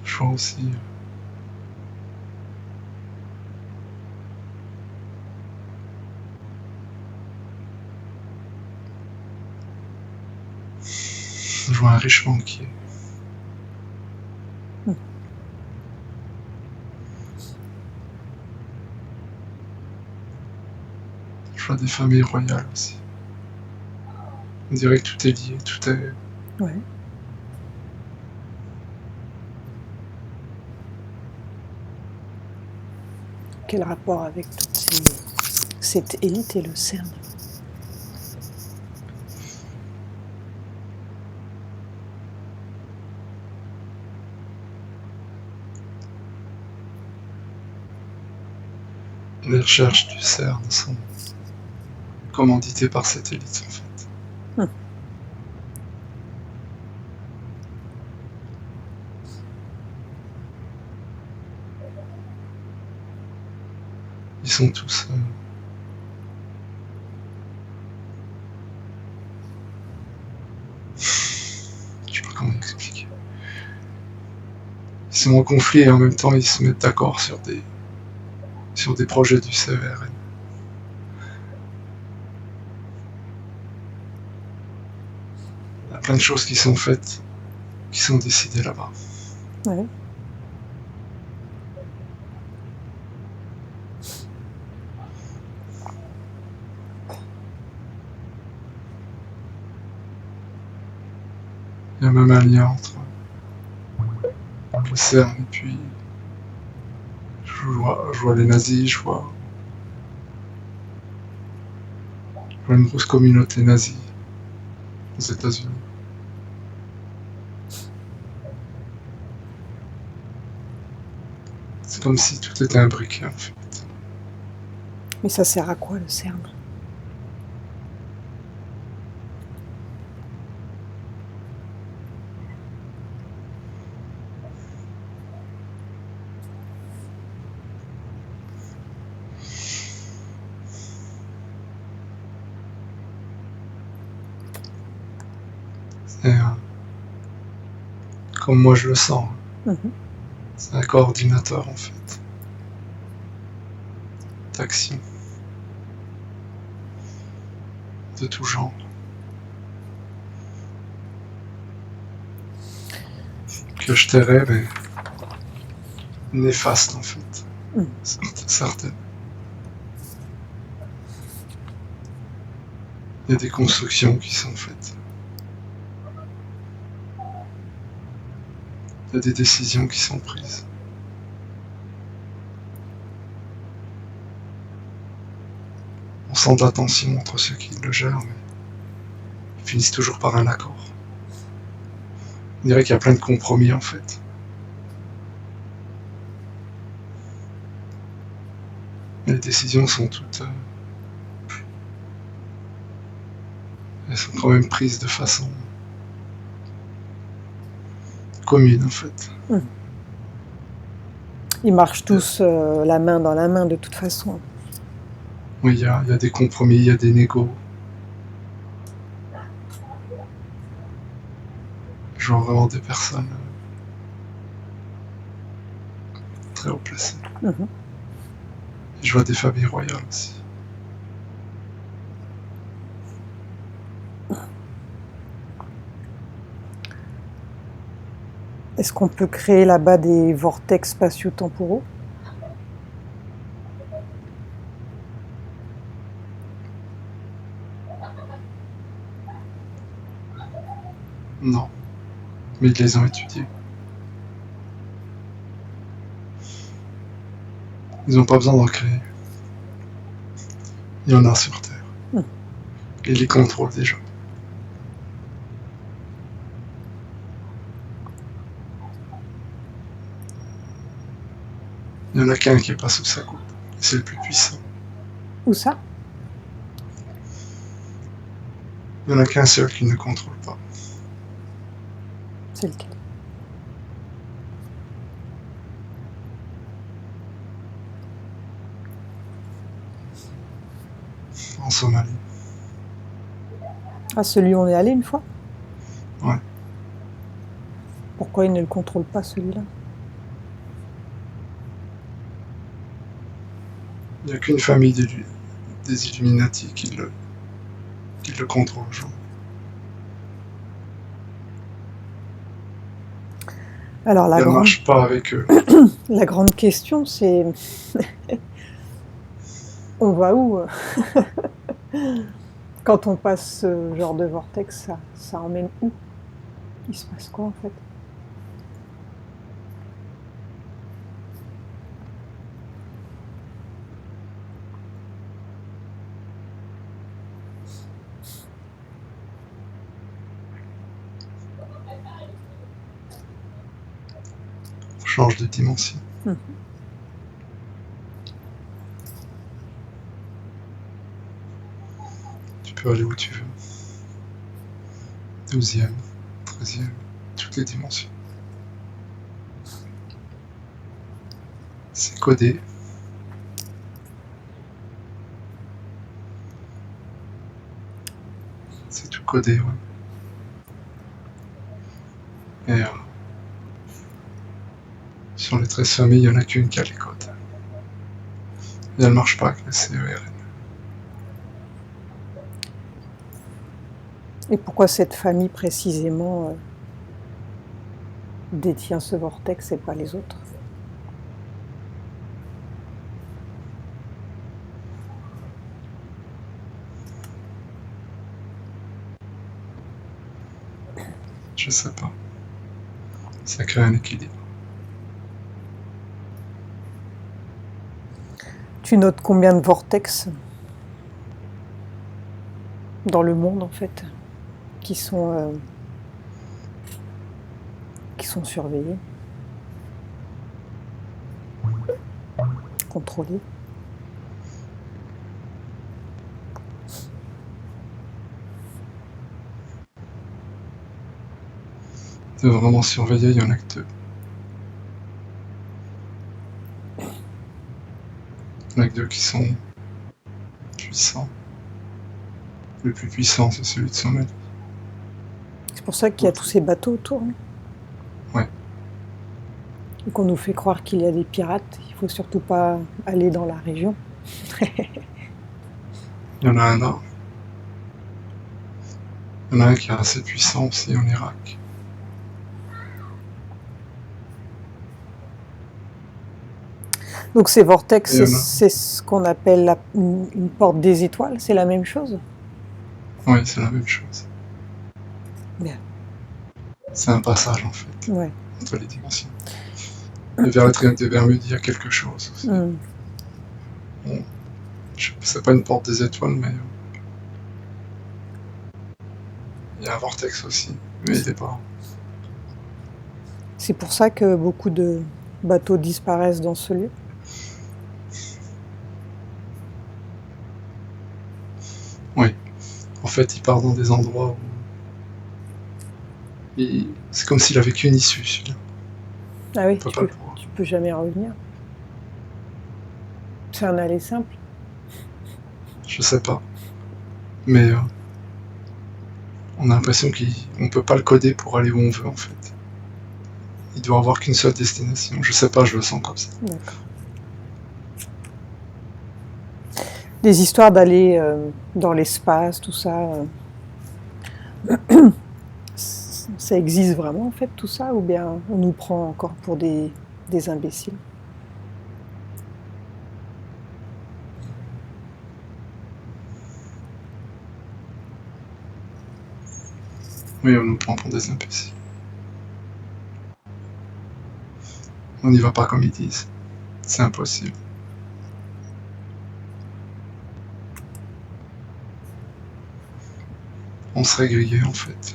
Je vois aussi je vois un riche banquier. Je vois des familles royales aussi. On dirait que tout est lié, tout est... Ouais. Quel rapport avec cette élite et le CERN? Les recherches du CERN sont commanditées par cette élite en fait. Ils sont tous... je sais pas comment expliquer. Ils sont en conflit et en même temps ils se mettent d'accord sur des projets du CERN. plein de choses qui sont faites, qui sont décidées là-bas. Ouais. Il y a même un lien entre le CERN et puis je vois les nazis, je vois une grosse communauté nazie aux États-Unis. C'est comme si tout était imbriqué en fait. Mais ça sert à quoi le CERN? C'est comme moi je le sens. Mhm. C'est un coordinateur en fait d'action de tout genre. Que je tairais, mais néfaste en fait. Mhm. Certaines. Il y a des constructions qui sont faites. Il y a des décisions qui sont prises. On sent de la tension entre ceux qui le gèrent, mais ils finissent toujours par un accord. On dirait qu'il y a plein de compromis en fait. Les décisions sont toutes... elles sont quand même prises de façon commune en fait. Ils marchent tous la main dans la main de toute façon. Oui, il y a des compromis, il y a des négos. Je vois vraiment des personnes très haut placées. Mhm. Et je vois des familles royales aussi. Est-ce qu'on peut créer là-bas des vortex spatio-temporaux? Non, mais ils les ont étudiés. Ils n'ont pas besoin d'en créer. Il y en a sur Terre. Et ils les contrôlent déjà. Il n'y en a qu'un qui est pas sous sa coupe. Et c'est le plus puissant. Où ça? Il n'y en a qu'un seul qui ne contrôle pas. C'est lequel? En Somalie. Ah, celui où on est allé une fois? Ouais. Pourquoi il ne le contrôle pas celui-là? Il n'y a qu'une famille des Illuminati qui le contrôle. Genre. Alors Elle ne marche pas avec eux. La grande question, c'est on va où? Quand on passe ce genre de vortex, ça emmène où? Il se passe quoi en fait? On change de dimension. Tu peux aller où tu veux. 12e, 13e, toutes les dimensions. C'est codé. C'est tout codé, ouais. Et sur les 13 familles, il n'y en a qu'une qui a les codes. Et elle ne marche pas avec le CERN. Et pourquoi cette famille précisément détient ce vortex et pas les autres? Je sais pas. Ça crée un équilibre. Tu notes combien de vortex dans le monde en fait qui sont surveillés, contrôlés? De vraiment surveiller, il y en a que deux. Il y en a que deux qui sont puissants. Le plus puissant, c'est celui de Sommel. C'est pour ça qu'il y a tous ces bateaux autour. Hein. Ouais. Et qu'on nous fait croire qu'il y a des pirates. Il faut surtout pas aller dans la région. Il y en a un là. Il y en a un qui est assez puissant aussi en Irak. Donc ces vortex, Et il y en a- c'est ce qu'on appelle une porte des étoiles, c'est la même chose? Oui, c'est la même chose. Bien. C'est un passage en fait, Ouais. entre les dimensions. Et vers le triangle des Bermudes, il y a quelque chose aussi. Mm. Bon, c'est pas une porte des étoiles, mais il y a un vortex aussi, mais il est pas. C'est pour ça que beaucoup de bateaux disparaissent dans ce lieu. Oui. En fait, il part dans des endroits où c'est comme s'il avait qu'une issue, celui-là. Ah oui, On peut pas le voir. tu peux jamais revenir. C'est un aller simple. Je sais pas. Mais on a l'impression qu'on peut pas le coder pour aller où on veut en fait. Il doit avoir qu'une seule destination. Je sais pas, je le sens comme ça. D'accord. Des histoires d'aller dans l'espace, tout ça, ça existe vraiment en fait tout ça, ou bien on nous prend encore pour des imbéciles? Oui, on nous prend pour des imbéciles. On n'y va pas comme ils disent. C'est impossible. On serait grillé en fait.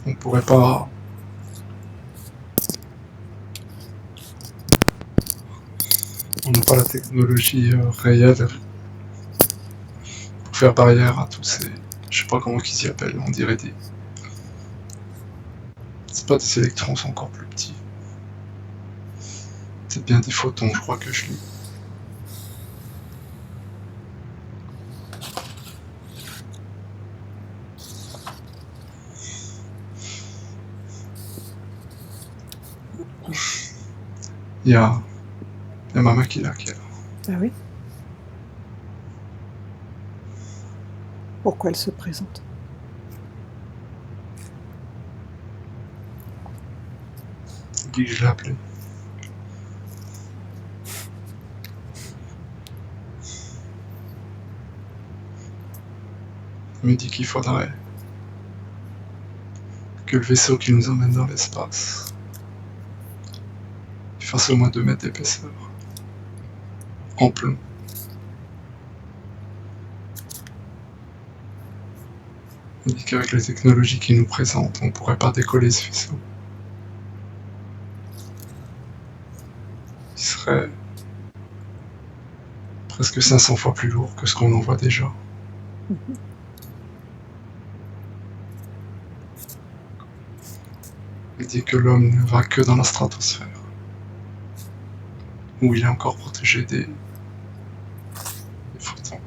On pourrait pas. On n'a pas la technologie réelle pour faire barrière à tous ces. Je sais pas comment qu'ils y appellent, on dirait des. C'est pas des électrons, c'est encore plus petits. C'est bien des photons, je crois que je lis. Il y a maman qui est là, qui est là. Ah oui? Pourquoi elle se présente? Il dit que je l'ai appelé. Il me dit qu'il faudrait que le vaisseau qui nous emmène dans l'espace fasse au moins 2 mètres d'épaisseur. En plomb. Il dit qu'avec les technologies qu'il nous présente, on ne pourrait pas décoller ce vaisseau. Il serait presque 500 fois plus lourd que ce qu'on en voit déjà. Il dit que l'homme ne va que dans la stratosphère, où il est encore protégé des photons.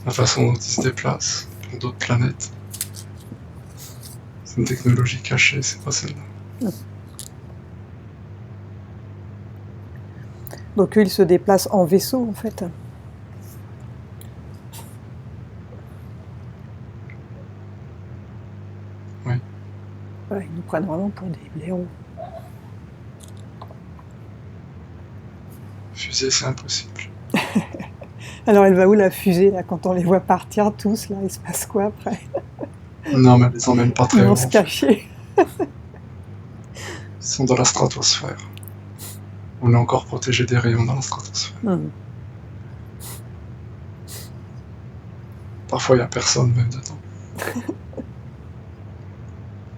La façon dont il se déplace pour d'autres planètes, Une technologie cachée, c'est pas celle-là. Donc eux, ils se déplacent en vaisseau, en fait. Oui. Ouais, ils nous prennent vraiment pour des blaireaux. Fusée, c'est impossible. Alors elle va où la fusée, là, quand on les voit partir tous, là, il se passe quoi après? Non, mais elle les emmène pas Ils très vont haut. se En fait. cacher. Ils sont dans la stratosphère. On est encore protégé des rayons dans la stratosphère. Parfois, il n'y a personne même dedans.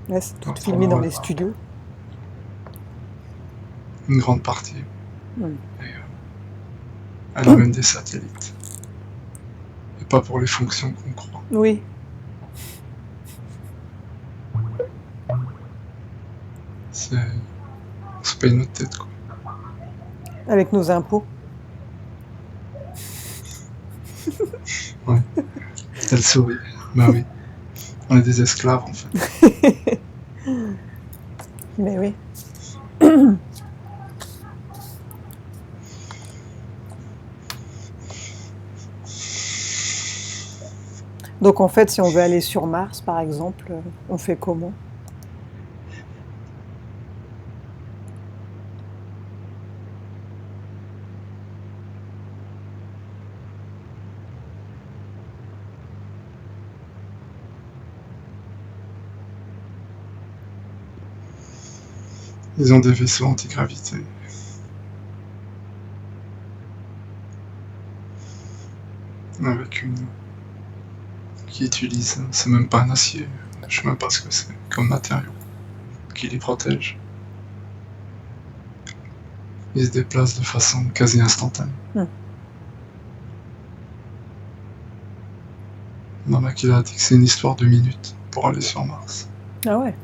Là, c'est tout Donc, filmé dans les studios. Une grande partie. Mm. Et, elle a même des satellites. Et pas pour les fonctions qu'on croit. Oui. On se paye notre tête, quoi. Avec nos impôts. Ouais. Elle sourit. Bah oui. On est des esclaves, en fait. Mais oui. Donc en fait, si on veut aller sur Mars, par exemple, on fait comment? Ils ont des vaisseaux anti-gravité. Avec une... qui utilise... C'est même pas un acier. Je sais même pas ce que c'est comme matériau. Qui les protège. Ils se déplacent de façon quasi instantanée. Maman qui a dit que c'est une histoire de minutes pour aller sur Mars. Ah ouais.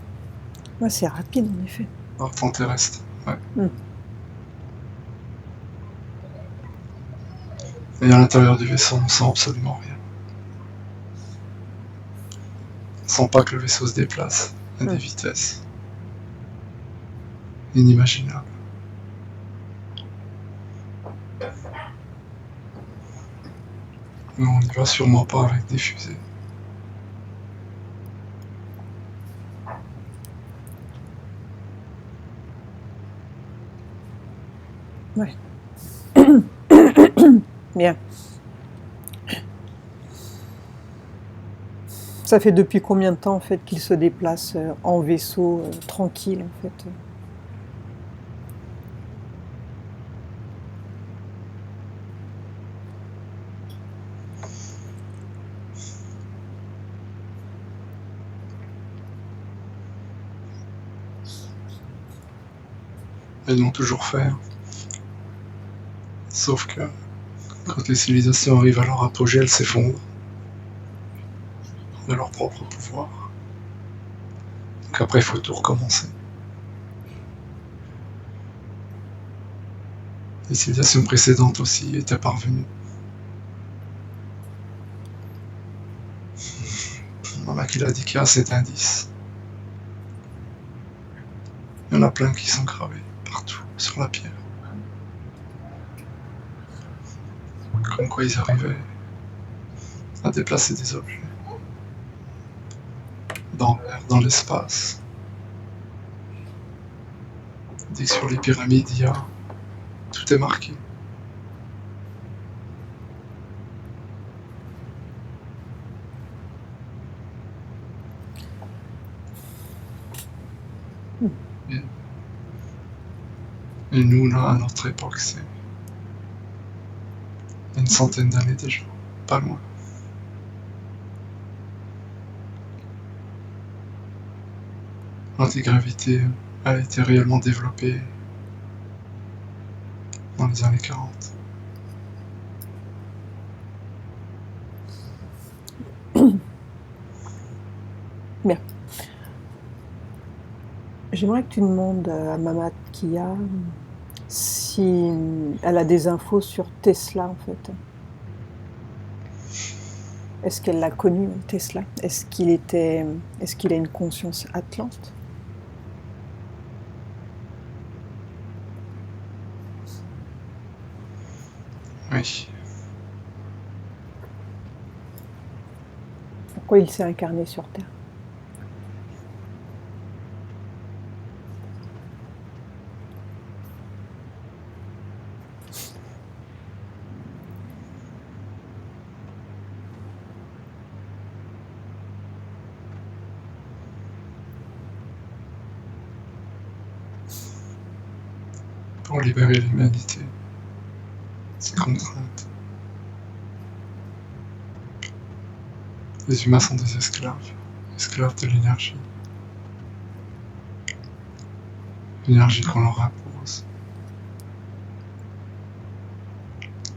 Ouais, c'est rapide en effet. Par temps terrestre, ouais. Et à l'intérieur du vaisseau, on sent absolument rien. On sent pas que le vaisseau se déplace à des vitesses inimaginables. Mais on n'y va sûrement pas avec des fusées. Ouais. Bien. Ça fait depuis combien de temps en fait qu'ils se déplacent en vaisseau tranquille en fait? Ils l'ont toujours fait. Sauf que quand les civilisations arrivent à leur apogée, elles s'effondrent de leur propre pouvoir. Donc après, il faut tout recommencer. Les civilisations précédentes aussi étaient parvenues. Maman qui l'a dit qu'il y a 7 indices. Il y en a plein qui sont gravés partout sur la pierre. Comme quoi ils arrivaient à déplacer des objets dans l'air, dans l'espace. Dès que sur les pyramides, il y a... tout est marqué. Et nous, là, à notre époque, c'est une centaine d'années déjà, pas loin. L'antigravité a été réellement développée dans les années 40. Bien. J'aimerais que tu demandes à Mamat Kia si elle a des infos sur Tesla en fait. Est-ce qu'elle l'a connu, Tesla? Est-ce qu'il a une conscience atlante? Oui. Pourquoi il s'est incarné sur Terre? Pour libérer l'humanité. Ses contraintes. Les humains sont des esclaves. Esclaves de l'énergie. L'énergie qu'on leur impose.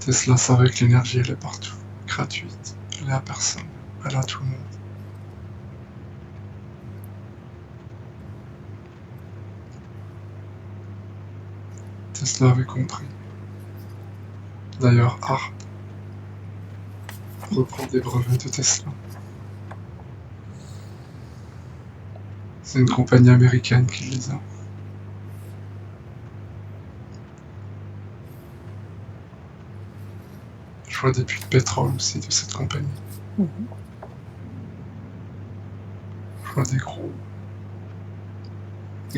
Tesla savait que l'énergie, elle est partout. Gratuite. Elle est à personne. Elle est à tout le monde. Tesla avait compris. D'ailleurs, ARP reprend des brevets de Tesla. C'est une compagnie américaine qui les a. Je vois des puits de pétrole aussi de cette compagnie. Mhm. Je vois des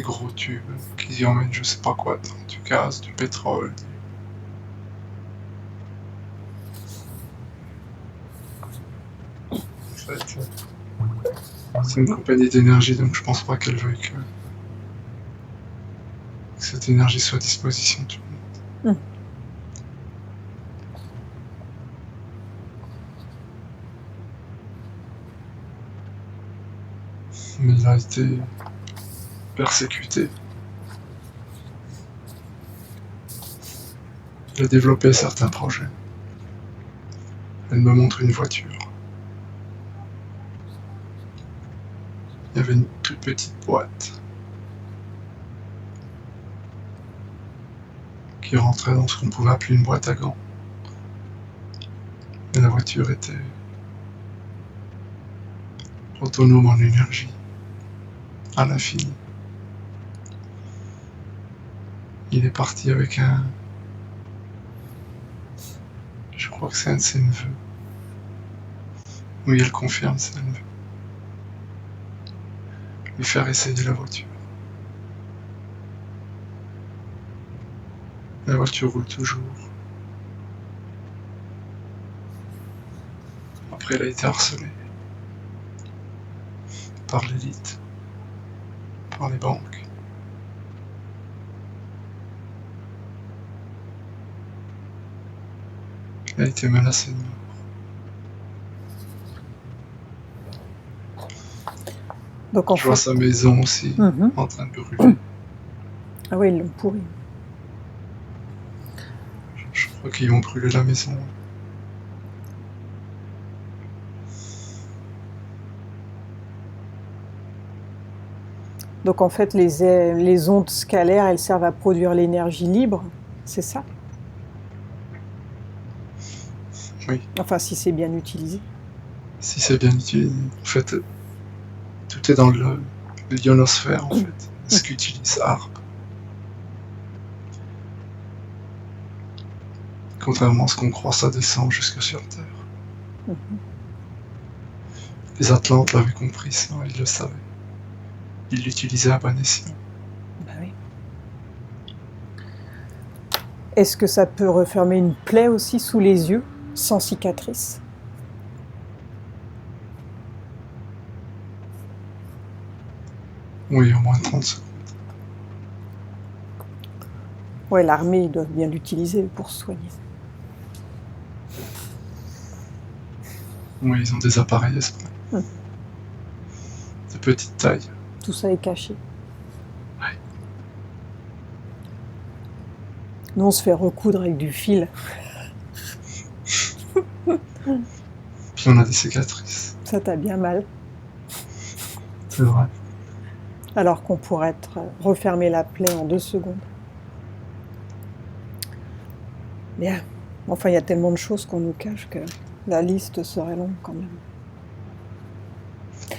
gros tubes qui y emmènent je sais pas quoi dedans, du gaz, du pétrole. En fait, c'est une compagnie d'énergie, donc je pense pas qu'elle veuille que cette énergie soit à disposition de tout le monde. Mais il a été persécuté. Il a développé certains projets. Elle me montre une voiture. Il y avait une toute petite boîte qui rentrait dans ce qu'on pouvait appeler une boîte à gants. Et la voiture était autonome en énergie, à l'infini. Il est parti avec je crois que c'est un de ses neveux. Oui, elle confirme, c'est un neveu. Lui faire essayer la voiture. La voiture roule toujours. Après, elle a été harcelée par l'élite, par les banques. Elle a été menacée de mort. Donc en Je vois fait... sa maison aussi, en train de brûler. Ah oui, ils l'ont pourri. Je crois qu'ils vont brûler la maison. Donc en fait, les ondes scalaires, elles servent à produire l'énergie libre, c'est ça? Oui. Enfin, si c'est bien utilisé. Si c'est bien utilisé. En fait, tout est dans l'ionosphère, en fait. Ce qu'utilise ARP. Contrairement à ce qu'on croit, ça descend jusque sur Terre. Les Atlantes l'avaient compris, ça, ils le savaient. Ils l'utilisaient à bon escient. Bah oui. Est-ce que ça peut refermer une plaie aussi sous les yeux, sans cicatrice? Oui, en moins de 30 secondes. Ouais, l'armée, ils doivent bien l'utiliser pour se soigner. Oui, ils ont des appareils exprès. De petite taille. Tout ça est caché. Ouais. Nous, on se fait recoudre avec du fil. Puis on a des cicatrices. Ça t'a bien mal. C'est vrai. Alors qu'on pourrait refermer la plaie en 2 secondes. Bien. Enfin, il y a tellement de choses qu'on nous cache que... La liste serait longue quand même.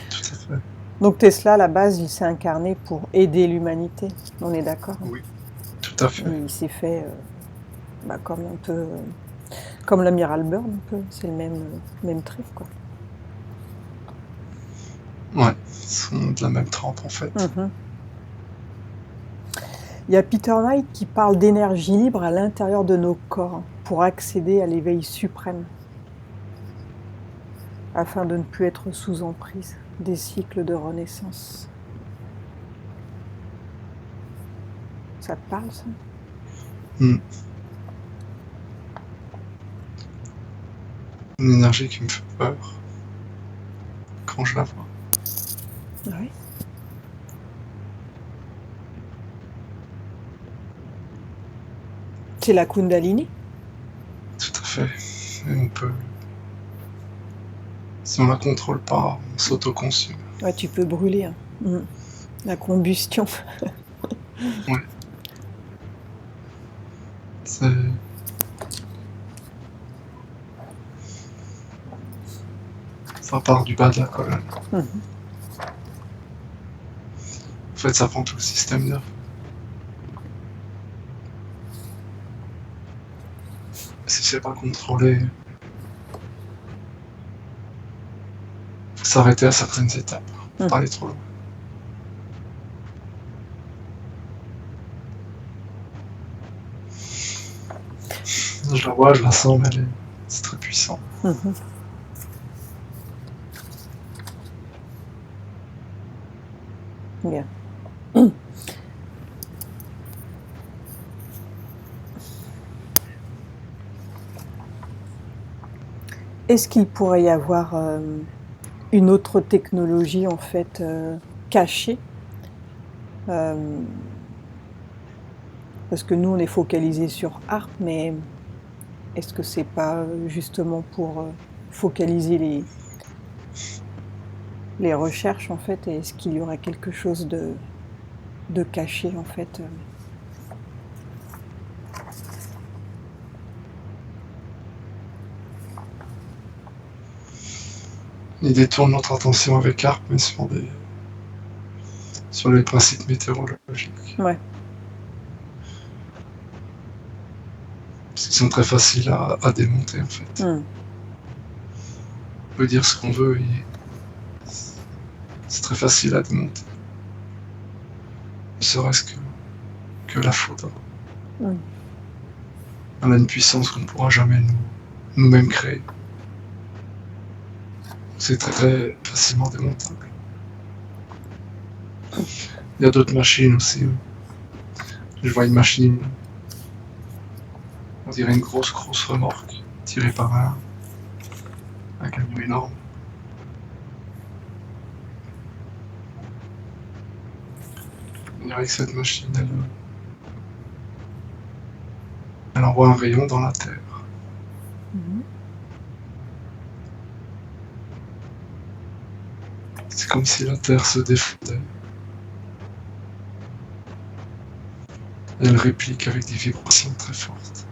Tout à fait. Donc Tesla, à la base, il s'est incarné pour aider l'humanité. On est d'accord, hein. Oui, tout à fait. Il s'est fait comme un peu comme l'amiral Byrne, un peu. C'est le même trip, quoi. Ouais, ils sont de la même trempe en fait. Il y a Peter Knight qui parle d'énergie libre à l'intérieur de nos corps pour accéder à l'éveil suprême, afin de ne plus être sous emprise des cycles de renaissance. Ça te parle, ça? Une énergie qui me fait peur quand je la vois. Oui. C'est la Kundalini? Tout à fait. Et on peut... Si on la contrôle pas, on s'autoconsume. Ouais, tu peux brûler, hein. La combustion. Ouais. C'est... Ça part du bas de la colonne. En fait, ça prend tout le système nerveux. Si c'est pas contrôlé, faut s'arrêter à certaines étapes. Faut pas aller trop loin. Je la vois, je la sens, mais c'est très puissant. Bien. Est-ce qu'il pourrait y avoir une autre technologie en fait cachée parce que nous on est focalisé sur ARP, mais est-ce que c'est pas justement pour focaliser les recherches en fait, et est-ce qu'il y aurait quelque chose de caché en fait Il détourne notre attention avec ARP, mais sur les principes météorologiques. Ouais. Parce qu'ils sont très faciles à démonter en fait. On peut dire ce qu'on veut, c'est très facile à démonter. Ne serait-ce que la foudre. Elle a une puissance qu'on ne pourra jamais nous-mêmes créer. C'est très, très facilement démontable. Il y a d'autres machines aussi. Je vois une machine, on dirait une grosse remorque tirée par un camion énorme. On dirait que cette machine, elle envoie un rayon dans la Terre. C'est comme si la Terre se défendait. Et elle réplique avec des vibrations très fortes.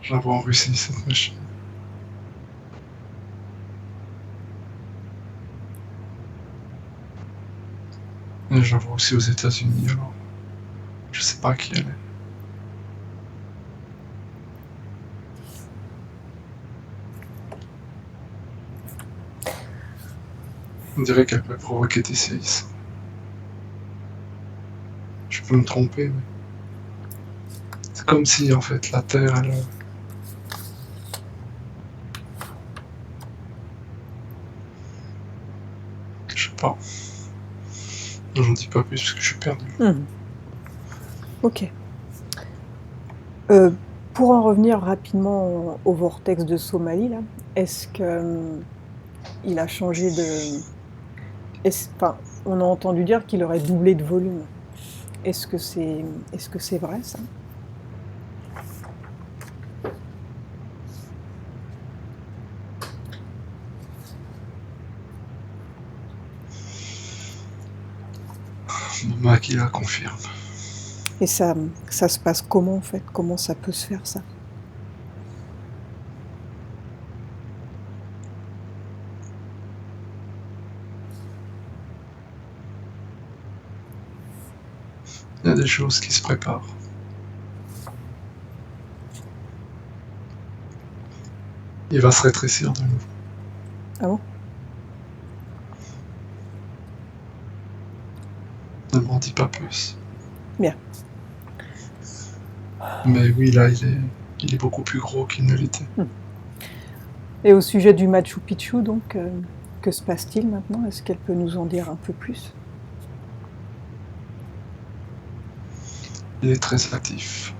Je la vois en Russie, cette machine. Et je la vois aussi aux États-Unis, alors je sais pas qui elle est. On dirait qu'elle peut provoquer des séismes. Je peux me tromper, mais c'est comme si en fait la Terre, elle... Je sais pas. J'en dis pas plus parce que je suis perdu. Ok. Pour en revenir rapidement au vortex de Somalie, là, est-ce que il a changé de... Enfin, on a entendu dire qu'il aurait doublé de volume. Est-ce que c'est vrai, ça? Mama qui la confirme. Et ça se passe comment en fait? Comment ça peut se faire ça? Il y a des choses qui se préparent. Il va se rétrécir de nouveau. Ah bon? Ne m'en dis pas plus. Bien. Mais oui, là, il est beaucoup plus gros qu'il ne l'était. Et au sujet du Machu Picchu, donc, que se passe-t-il maintenant? Est-ce qu'elle peut nous en dire un peu plus? Il est très actif.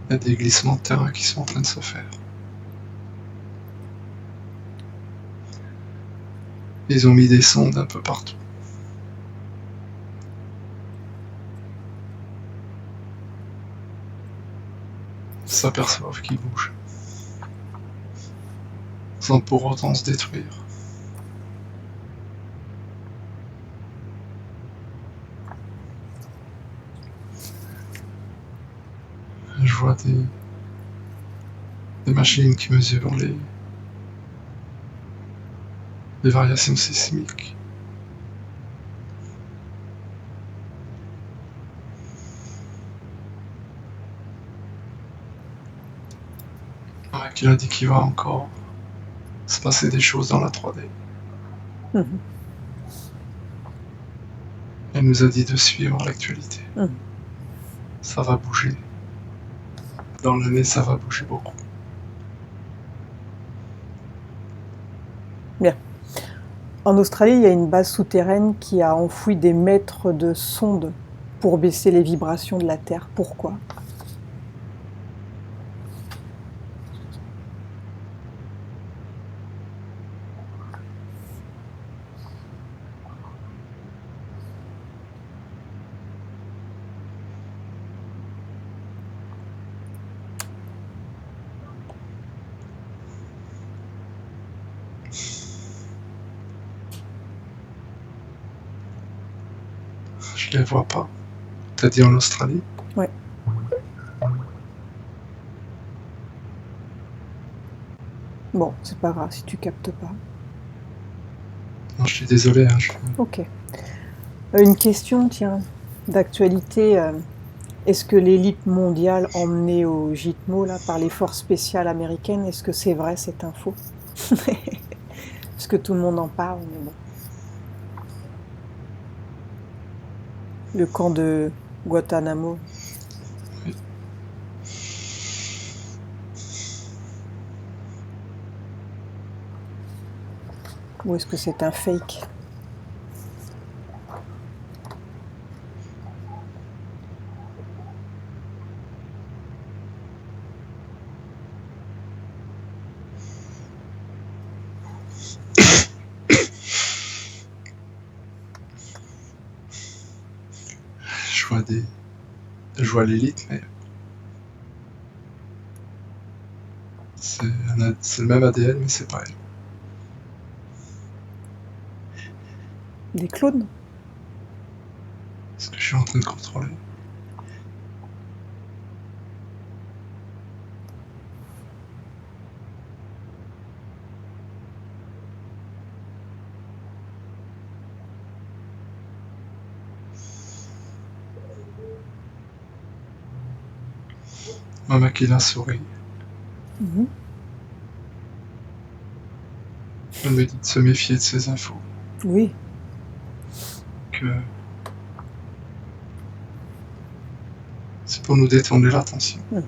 Il y a des glissements de terrain qui sont en train de se faire. Ils ont mis des sondes un peu partout. Ils s'aperçoivent qu'ils bougent. Sans pour autant se détruire. Je vois des machines qui mesurent les variations sismiques. Ouais, qu'il a dit qu'il va encore se passer des choses dans la 3D. Mhm. Elle nous a dit de suivre l'actualité. Mhm. Ça va bouger. Dans l'année, ça va bouger beaucoup. Bien. En Australie, il y a une base souterraine qui a enfoui des mètres de sondes pour baisser les vibrations de la Terre. Pourquoi? Je les vois pas. T'as dit en Australie? Ouais. Bon, c'est pas grave si tu captes pas. Non, je suis désolé. Hein, Ok. Une question, tiens, d'actualité. Est-ce que l'élite mondiale emmenée au Gitmo là, par les forces spéciales américaines, est-ce que c'est vrai cette info? Parce que tout le monde en parle, mais bon. Le camp de Guantanamo. Oui. Ou est-ce que c'est un fake? Je vois l'élite, mais c'est le même ADN, mais c'est pas elle. Des clones? Ce que je suis en train de contrôler. Maman qui la sourit. Mhm. Elle me dit de se méfier de ces infos. Oui. Que c'est pour nous détourner l'attention. Mhm.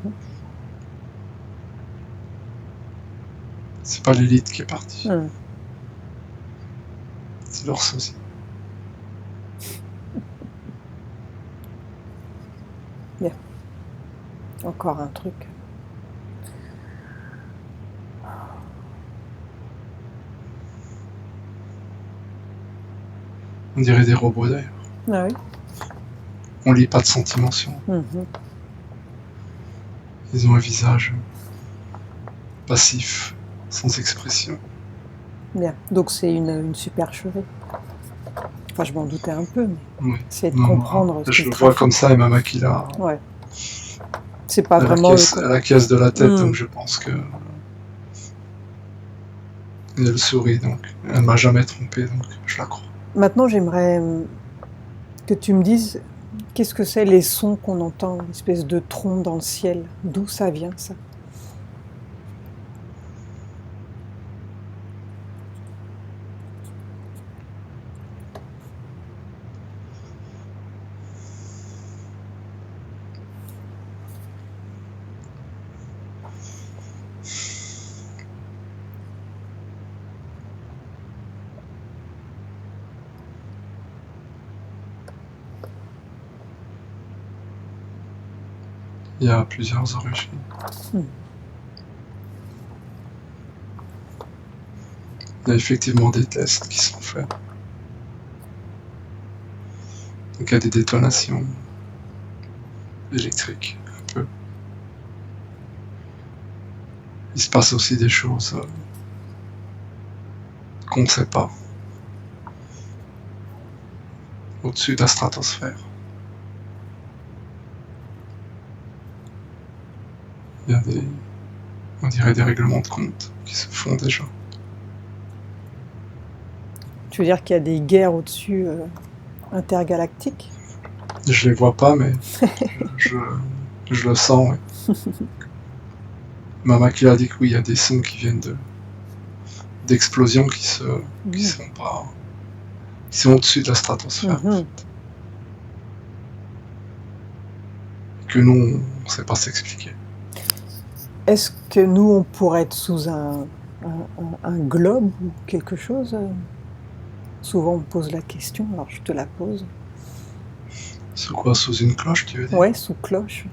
C'est pas l'élite qui est partie. Mhm. C'est leur sosie. Bien. Encore un truc. On dirait des robots d'ailleurs. Ah oui. On lit pas de sentiments sur eux. Mhm. Ils ont un visage passif, sans expression. Bien. Donc c'est une supercherie. Enfin, je m'en doutais un peu, mais Oui. essayer de Non, comprendre ce je qu'il le vois trafique. comme ça et ma qui l'a Ouais. C'est pas à la vraiment le caisse, à la caisse de la tête, donc Hmm. je pense que elle sourit, donc elle m'a jamais trompé, donc je la crois. Maintenant, j'aimerais que tu me dises qu'est-ce que c'est les sons qu'on entend, une espèce de tronc dans le ciel. D'où ça vient, ça? Il y a plusieurs origines. Il y a effectivement des tests qui sont faits. Donc il y a des détonations électriques, un peu. Il se passe aussi des choses qu'on ne sait pas au-dessus de la stratosphère. Il y a on dirait des règlements de compte qui se font déjà. Tu veux dire qu'il y a des guerres au-dessus intergalactiques? Je les vois pas, mais je le sens. Ouais. Mama qui a dit que oui, il y a des sons qui viennent d'explosions qui sont au-dessus de la stratosphère. En fait. Que nous, on ne sait pas s'expliquer. Est-ce que nous, on pourrait être sous un globe ou quelque chose? Souvent, on me pose la question, alors je te la pose. Sous quoi? Sous une cloche, tu veux dire? Ouais, sous cloche.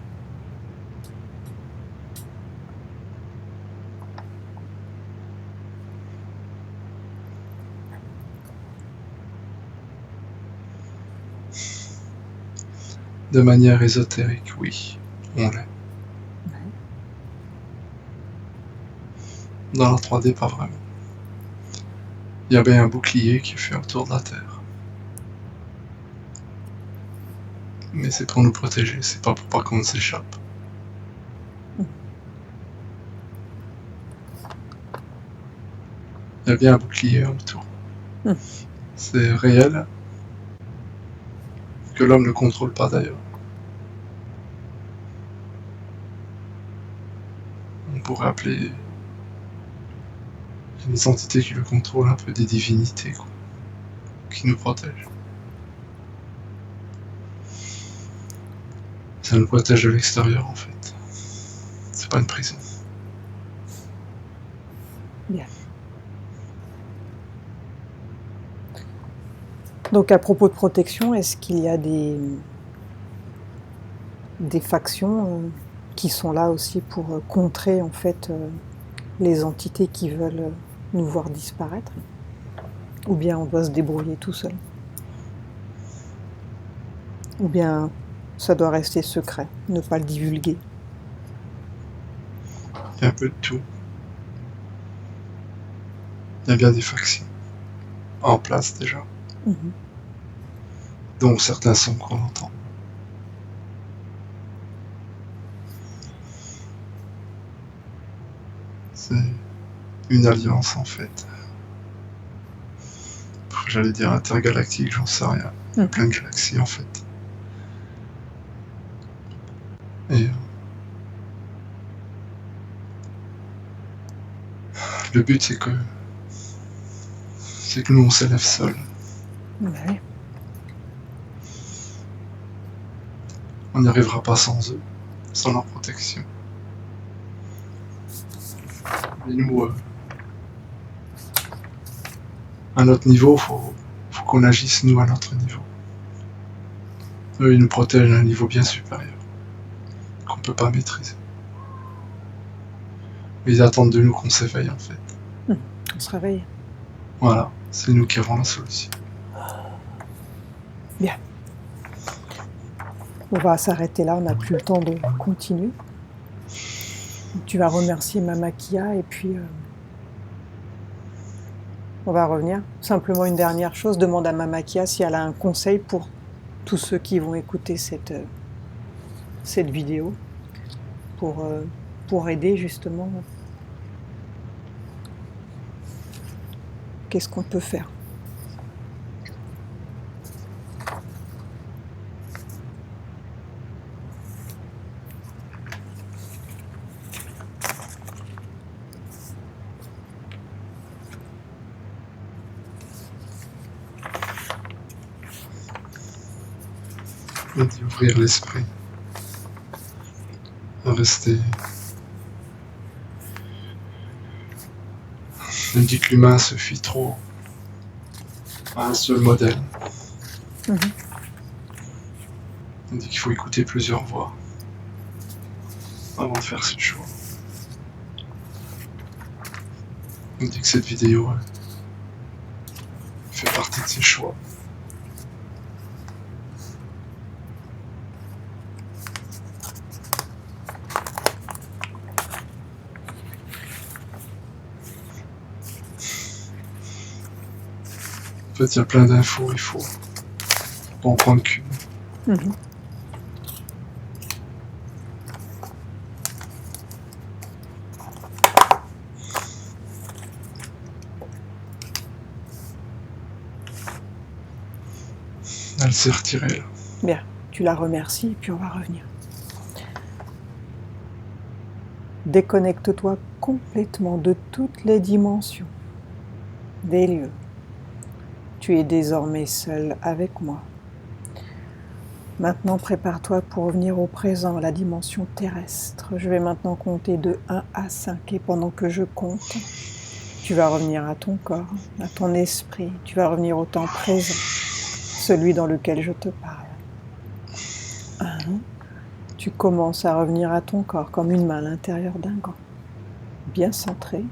De manière ésotérique, oui, on l'est. Dans la 3D, pas vraiment. Il y a bien un bouclier qui fait autour de la Terre. Mais c'est pour nous protéger, c'est pas pour pas qu'on s'échappe. Il y a bien un bouclier autour. C'est réel, que l'homme ne contrôle pas d'ailleurs. On pourrait appeler les entités qui le contrôlent un peu des divinités, quoi, qui nous protègent. Ça nous protège de l'extérieur en fait. C'est pas une prison. Bien. Donc à propos de protection, est-ce qu'il y a des factions qui sont là aussi pour contrer en fait les entités qui veulent nous voir disparaître? Ou bien on doit se débrouiller tout seul? Ou bien ça doit rester secret, ne pas le divulguer? Il y a un peu de tout. Il y a bien des factions en place déjà, dont certains sons qu'on entend. C'est une alliance en fait. J'allais dire intergalactique, j'en sais rien. Il y a plein de galaxies en fait. Et le but c'est que nous on s'élève seuls. Ouais. On n'y arrivera pas sans eux, sans leur protection. Mais nous, à notre niveau, faut qu'on agisse nous à notre niveau. Eux, ils nous protègent à un niveau bien supérieur, qu'on ne peut pas maîtriser. Mais ils attendent de nous qu'on s'éveille en fait. On se réveille. Voilà, c'est nous qui avons la solution. Bien. On va s'arrêter là, on n'a plus le temps de continuer. Tu vas remercier Mama Kia et puis On va revenir. Simplement une dernière chose, demande à Mama Kia si elle a un conseil pour tous ceux qui vont écouter cette vidéo, pour aider justement. Qu'est-ce qu'on peut faire? Et d'y ouvrir l'esprit, à rester. On dit que l'humain se fie trop à un seul modèle. Mhm. On dit qu'il faut écouter plusieurs voix avant de faire ses choix. On dit que cette vidéo fait partie de ses choix. En fait, il y a plein d'infos, il faut en prendre qu'une. Mhm. Elle s'est retirée là. Bien, tu la remercies et puis on va revenir. Déconnecte-toi complètement de toutes les dimensions des lieux. Tu es désormais seul avec moi. Maintenant, prépare-toi pour revenir au présent, à la dimension terrestre. Je vais maintenant compter de 1 à 5 et pendant que je compte, tu vas revenir à ton corps, à ton esprit. Tu vas revenir au temps présent, celui dans lequel je te parle. 1. Tu commences à revenir à ton corps comme une main à l'intérieur d'un gant, bien centré.